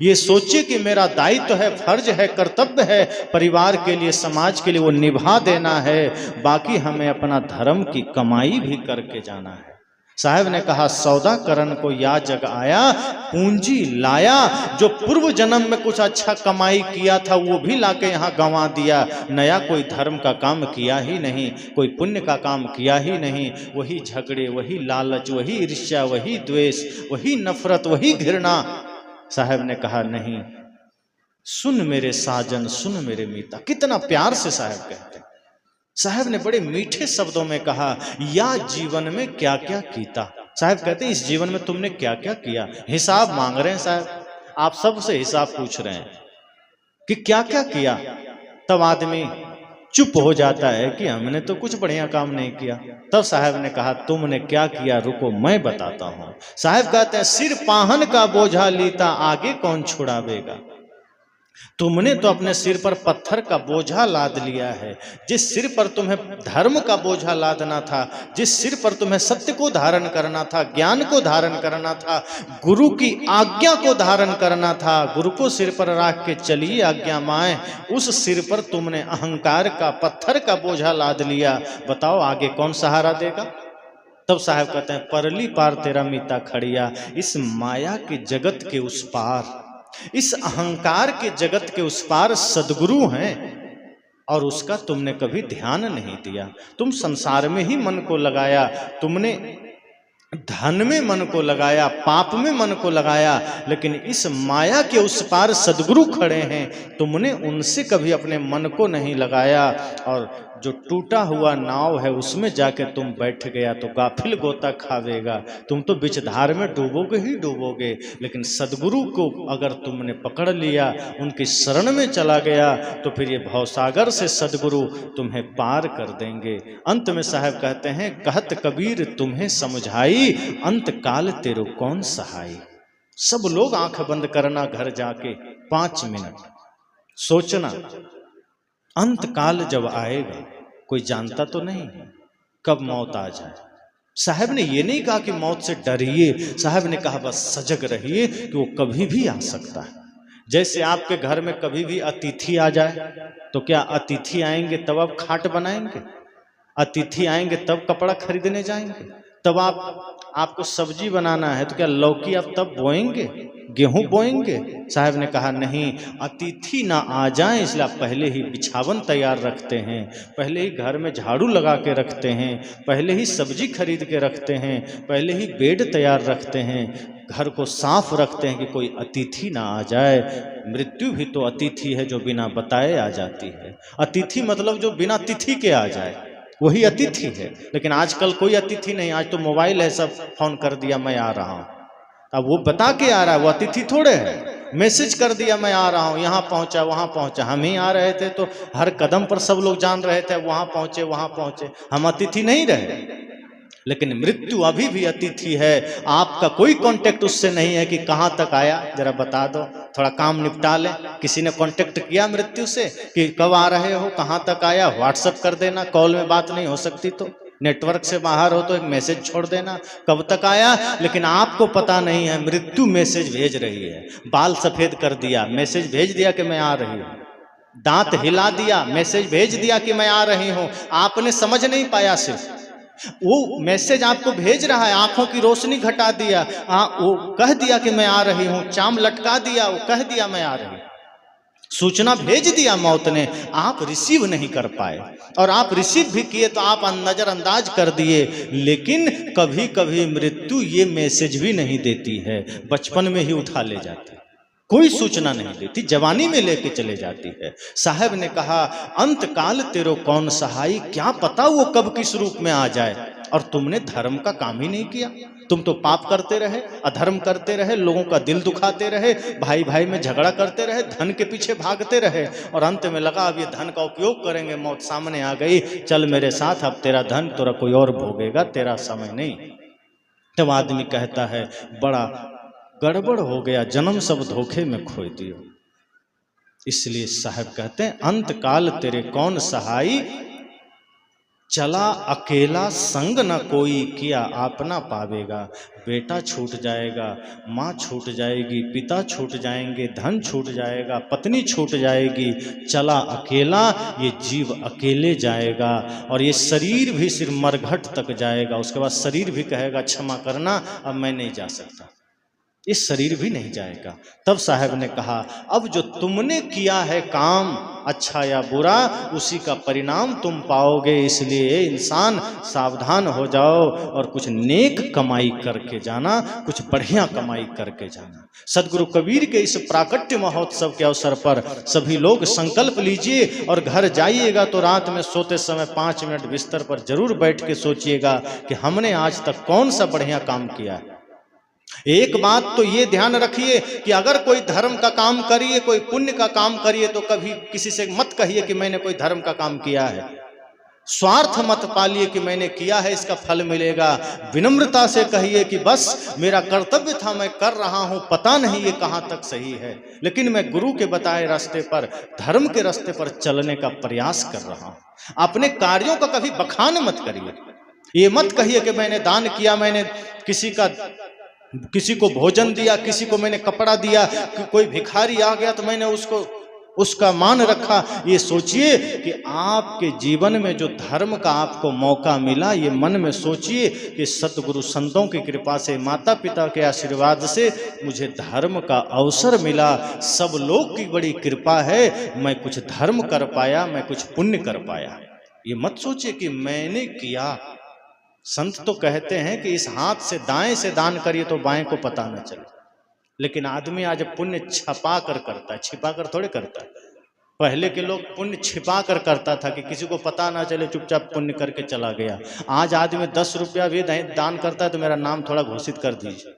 Speaker 1: ये सोचिए कि मेरा दायित्व है, फर्ज है, कर्तव्य है, परिवार के लिए, समाज के लिए वो निभा देना है, बाकी हमें अपना धर्म की कमाई भी करके जाना है। साहब ने कहा सौदा करन को या जग आया, पूंजी लाया, जो पूर्व जन्म में कुछ अच्छा कमाई किया था वो भी लाके यहाँ गंवा दिया। नया कोई धर्म का काम किया ही नहीं, कोई पुण्य का काम किया ही नहीं, वही झगड़े, वही लालच, वही ईर्ष्या, वही द्वेष, वही नफरत, वही घृणा। साहब ने कहा नहीं, सुन मेरे साजन, सुन मेरे मीता। कितना प्यार से साहब कहते हैं। साहब ने बड़े मीठे शब्दों में कहा या जीवन में क्या क्या कीता। साहब कहते हैं इस जीवन में तुमने क्या क्या किया। हिसाब मांग रहे हैं साहब, आप सबसे हिसाब पूछ रहे हैं कि क्या क्या किया। तब आदमी चुप हो जाता है कि हमने तो कुछ बढ़िया काम नहीं किया। तब साहब ने कहा तुमने क्या किया, रुको मैं बताता हूं। साहब कहते हैं सिर पाहन का बोझा लीता, आगे कौन छुड़ावेगा। तुमने तो अपने सिर पर पत्थर का बोझा लाद लिया है। जिस सिर पर तुम्हें धर्म का बोझा लादना था, जिस सिर पर तुम्हें सत्य को धारण करना था, ज्ञान को धारण करना था, गुरु की आज्ञा को धारण करना था, गुरु को सिर पर रख के चलिए आज्ञा माए, उस सिर पर तुमने अहंकार का, पत्थर का बोझा लाद लिया। बताओ आगे कौन सहारा देगा। तब साहब कहते हैं परली पार तेरा मीता खड़िया, इस माया के जगत के उस पार, इस अहंकार के जगत के उस पार सदगुरु हैं, और उसका तुमने कभी ध्यान नहीं दिया। तुम संसार में ही मन को लगाया, तुमने धन में मन को लगाया, पाप में मन को लगाया, लेकिन इस माया के उस पार सदगुरु खड़े हैं, तुमने उनसे कभी अपने मन को नहीं लगाया और जो टूटा हुआ नाव है उसमें जाके तुम बैठ गया तो गाफिल गोता खावेगा, तुम तो बीच धार में डूबोगे ही डूबोगे। लेकिन सदगुरु को अगर तुमने पकड़ लिया, उनकी शरण में चला गया, तो फिर ये भवसागर से सदगुरु तुम्हें पार कर देंगे। अंत में साहब कहते हैं, कहत कबीर तुम्हें समझाई, अंत काल तेरो कौन सहाई। सब लोग आंख बंद करना, घर जाके 5 मिनट सोचना, अंत काल जब आएगा कोई जानता तो नहीं कब मौत आ जाए। साहब ने ये नहीं कहा कि मौत से डरिए, साहब ने कहा बस सजग रहिए कि वो कभी भी आ सकता है। जैसे आपके घर में कभी भी अतिथि आ जाए, तो क्या अतिथि आएंगे तब आप खाट बनाएंगे? अतिथि आएंगे तब कपड़ा खरीदने जाएंगे? तब आपको सब्जी बनाना है तो क्या लौकी आप तब बोएंगे, गेहूं बोएंगे? साहब ने कहा नहीं, अतिथि ना आ जाए इसलिए आप पहले ही बिछावन तैयार रखते हैं, पहले ही घर में झाड़ू लगा के रखते हैं, पहले ही सब्जी खरीद के रखते हैं, पहले ही बेड तैयार रखते हैं, घर को साफ रखते हैं कि कोई अतिथि ना आ जाए। मृत्यु भी तो अतिथि है जो बिना बताए आ जाती है। अतिथि मतलब जो बिना तिथि के आ जाए वही अतिथि है। लेकिन आजकल कोई अतिथि नहीं, आज तो मोबाइल है, सब फोन कर दिया मैं आ रहा हूँ। अब वो बता के आ रहा है, वो अतिथि थोड़े है। मैसेज कर दिया मैं आ रहा हूँ, यहाँ पहुँचा वहाँ पहुँचा। हम ही आ रहे थे तो हर कदम पर सब लोग जान रहे थे वहाँ पहुँचे, हम अतिथि नहीं रहे। लेकिन मृत्यु अभी भी अतिथि है। आपका कोई कांटेक्ट उससे नहीं है कि कहाँ तक आया, जरा बता दो, थोड़ा काम निपटा ले। किसी ने कांटेक्ट किया मृत्यु से कि कब आ रहे हो, कहाँ तक आया? व्हाट्सएप कर देना, कॉल में बात नहीं हो सकती तो नेटवर्क से बाहर हो तो एक मैसेज छोड़ देना, कब तक आया। लेकिन आपको पता नहीं है, मृत्यु मैसेज भेज रही है। बाल सफेद कर दिया, मैसेज भेज दिया कि मैं आ रही हूँ। दांत हिला दिया, मैसेज भेज दिया कि मैं आ रही हूँ। आपने समझ नहीं पाया, सिर्फ वो मैसेज आपको भेज रहा है। आंखों की रोशनी घटा दिया, वो कह दिया कि मैं आ रही हूं। चाम लटका दिया, वो कह दिया मैं आ रही हूं। सूचना भेज दिया मौत ने, आप रिसीव नहीं कर पाए। और आप रिसीव भी किए तो आप नजरअंदाज कर दिए। लेकिन कभी कभी मृत्यु ये मैसेज भी नहीं देती है, बचपन में ही उठा ले जाती है, कोई सूचना नहीं देती, जवानी में लेके चले जाती है। साहब ने कहा, अंत काल तेरो कौन सहाई, क्या पता वो कब किस रूप में आ जाए। और तुमने धर्म का काम ही नहीं किया, तुम तो पाप करते रहे, अधर्म करते रहे, लोगों का दिल दुखाते रहे, भाई भाई में झगड़ा करते रहे, धन के पीछे भागते रहे। और अंत में लगा अब ये धन का उपयोग करेंगे, मौत सामने आ गई, चल मेरे साथ, अब तेरा धन तेरा कोई और भोगेगा, तेरा समय नहीं। तब आदमी कहता है बड़ा गड़बड़ हो गया, जन्म सब धोखे में खो दियो। इसलिए साहब कहते हैं, अंत काल तेरे कौन सहाई, चला अकेला संग न कोई, किया अपना पावेगा। बेटा छूट जाएगा, माँ छूट जाएगी, पिता छूट जाएंगे, धन छूट जाएगा, पत्नी छूट जाएगी, चला अकेला, ये जीव अकेले जाएगा। और ये शरीर भी सिर्फ मरघट तक जाएगा, उसके बाद शरीर भी कहेगा क्षमा करना, अब मैं नहीं जा सकता, इस शरीर भी नहीं जाएगा। तब साहब ने कहा, अब जो तुमने किया है काम, अच्छा या बुरा, उसी का परिणाम तुम पाओगे। इसलिए इंसान सावधान हो जाओ और कुछ नेक कमाई करके जाना, कुछ बढ़िया कमाई करके जाना। सदगुरु कबीर के इस प्राकट्य महोत्सव के अवसर पर सभी लोग संकल्प लीजिए और घर जाइएगा तो रात में सोते समय 5 मिनट बिस्तर पर जरूर बैठ के सोचिएगा कि हमने आज तक कौन सा बढ़िया काम किया है। एक बात तो ये ध्यान रखिए कि अगर कोई धर्म का काम करिए, कोई पुण्य का काम करिए, तो कभी किसी से मत कहिए कि मैंने कोई धर्म का काम किया है। स्वार्थ मत पालिए कि मैंने किया है इसका फल मिलेगा। विनम्रता से कहिए कि बस मेरा कर्तव्य था, मैं कर रहा हूं, पता नहीं ये कहां तक सही है, लेकिन मैं गुरु के बताए रास्ते पर, धर्म के रास्ते पर चलने का प्रयास कर रहा हूं। अपने कार्यों का कभी बखान मत करिए। ये मत कहिए कि मैंने दान किया, मैंने किसी को भोजन दिया, किसी को मैंने कपड़ा दिया, कि कोई भिखारी आ गया तो मैंने उसका मान रखा। ये सोचिए कि आपके जीवन में जो धर्म का आपको मौका मिला, ये मन में सोचिए कि सतगुरु संतों की कृपा से, माता पिता के आशीर्वाद से मुझे धर्म का अवसर मिला। सब लोग की बड़ी कृपा है, मैं कुछ धर्म कर पाया, मैं कुछ पुण्य कर पाया। ये मत सोचिए कि मैंने किया, संत तो कहते हैं कि इस हाथ से दाएं से दान करिए तो बाएं को पता न चले, लेकिन आदमी आज पुण्य छपा कर करता है, छिपा कर थोड़े करता है। पहले के लोग पुण्य छिपा कर करता था कि किसी को पता ना चले, चुपचाप पुण्य करके चला गया। आज आदमी 10 रुपया भी दान करता है तो मेरा नाम थोड़ा घोषित कर दीजिए।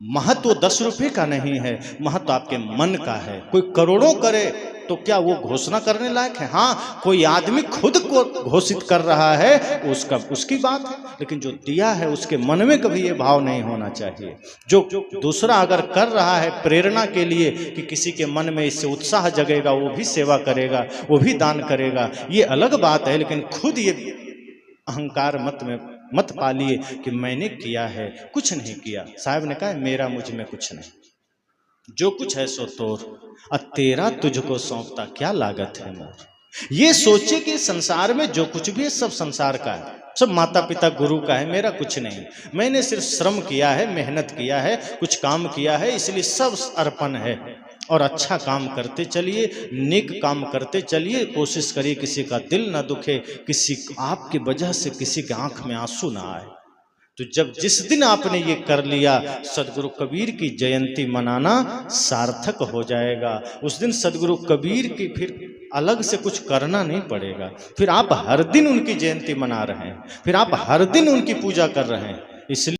Speaker 1: महत्व 10 रुपये का नहीं है, महत्व आपके मन का है। कोई करोड़ों करे तो क्या वो घोषणा करने लायक है? हाँ, कोई आदमी खुद को घोषित कर रहा है उसकी बात है, लेकिन जो दिया है उसके मन में कभी ये भाव नहीं होना चाहिए। जो दूसरा अगर कर रहा है प्रेरणा के लिए कि किसी के मन में इससे उत्साह जगेगा, वो भी सेवा करेगा, वो भी दान करेगा, ये अलग बात है। लेकिन खुद ये अहंकार मत पालिए कि मैंने किया है, कुछ नहीं किया। साहब ने कहा मेरा मुझ में कुछ नहीं, जो कुछ है सो तोर, और तेरा तुझको सौंपता क्या लागत है मोर। ये सोचे कि संसार में जो कुछ भी है सब संसार का है, सब माता पिता गुरु का है, मेरा कुछ नहीं। मैंने सिर्फ श्रम किया है, मेहनत किया है, कुछ काम किया है, इसलिए सब अर्पण है। और अच्छा काम करते चलिए, नेक काम करते चलिए, कोशिश करिए किसी का दिल ना दुखे, किसी आपकी वजह से किसी के आंख में आंसू ना आए। तो जिस दिन आपने ये कर लिया, सदगुरु कबीर की जयंती मनाना सार्थक हो जाएगा। उस दिन सदगुरु कबीर की फिर अलग से कुछ करना नहीं पड़ेगा। फिर आप हर दिन उनकी जयंती मना रहे हैं, फिर आप हर दिन उनकी पूजा कर रहे हैं। इसलिए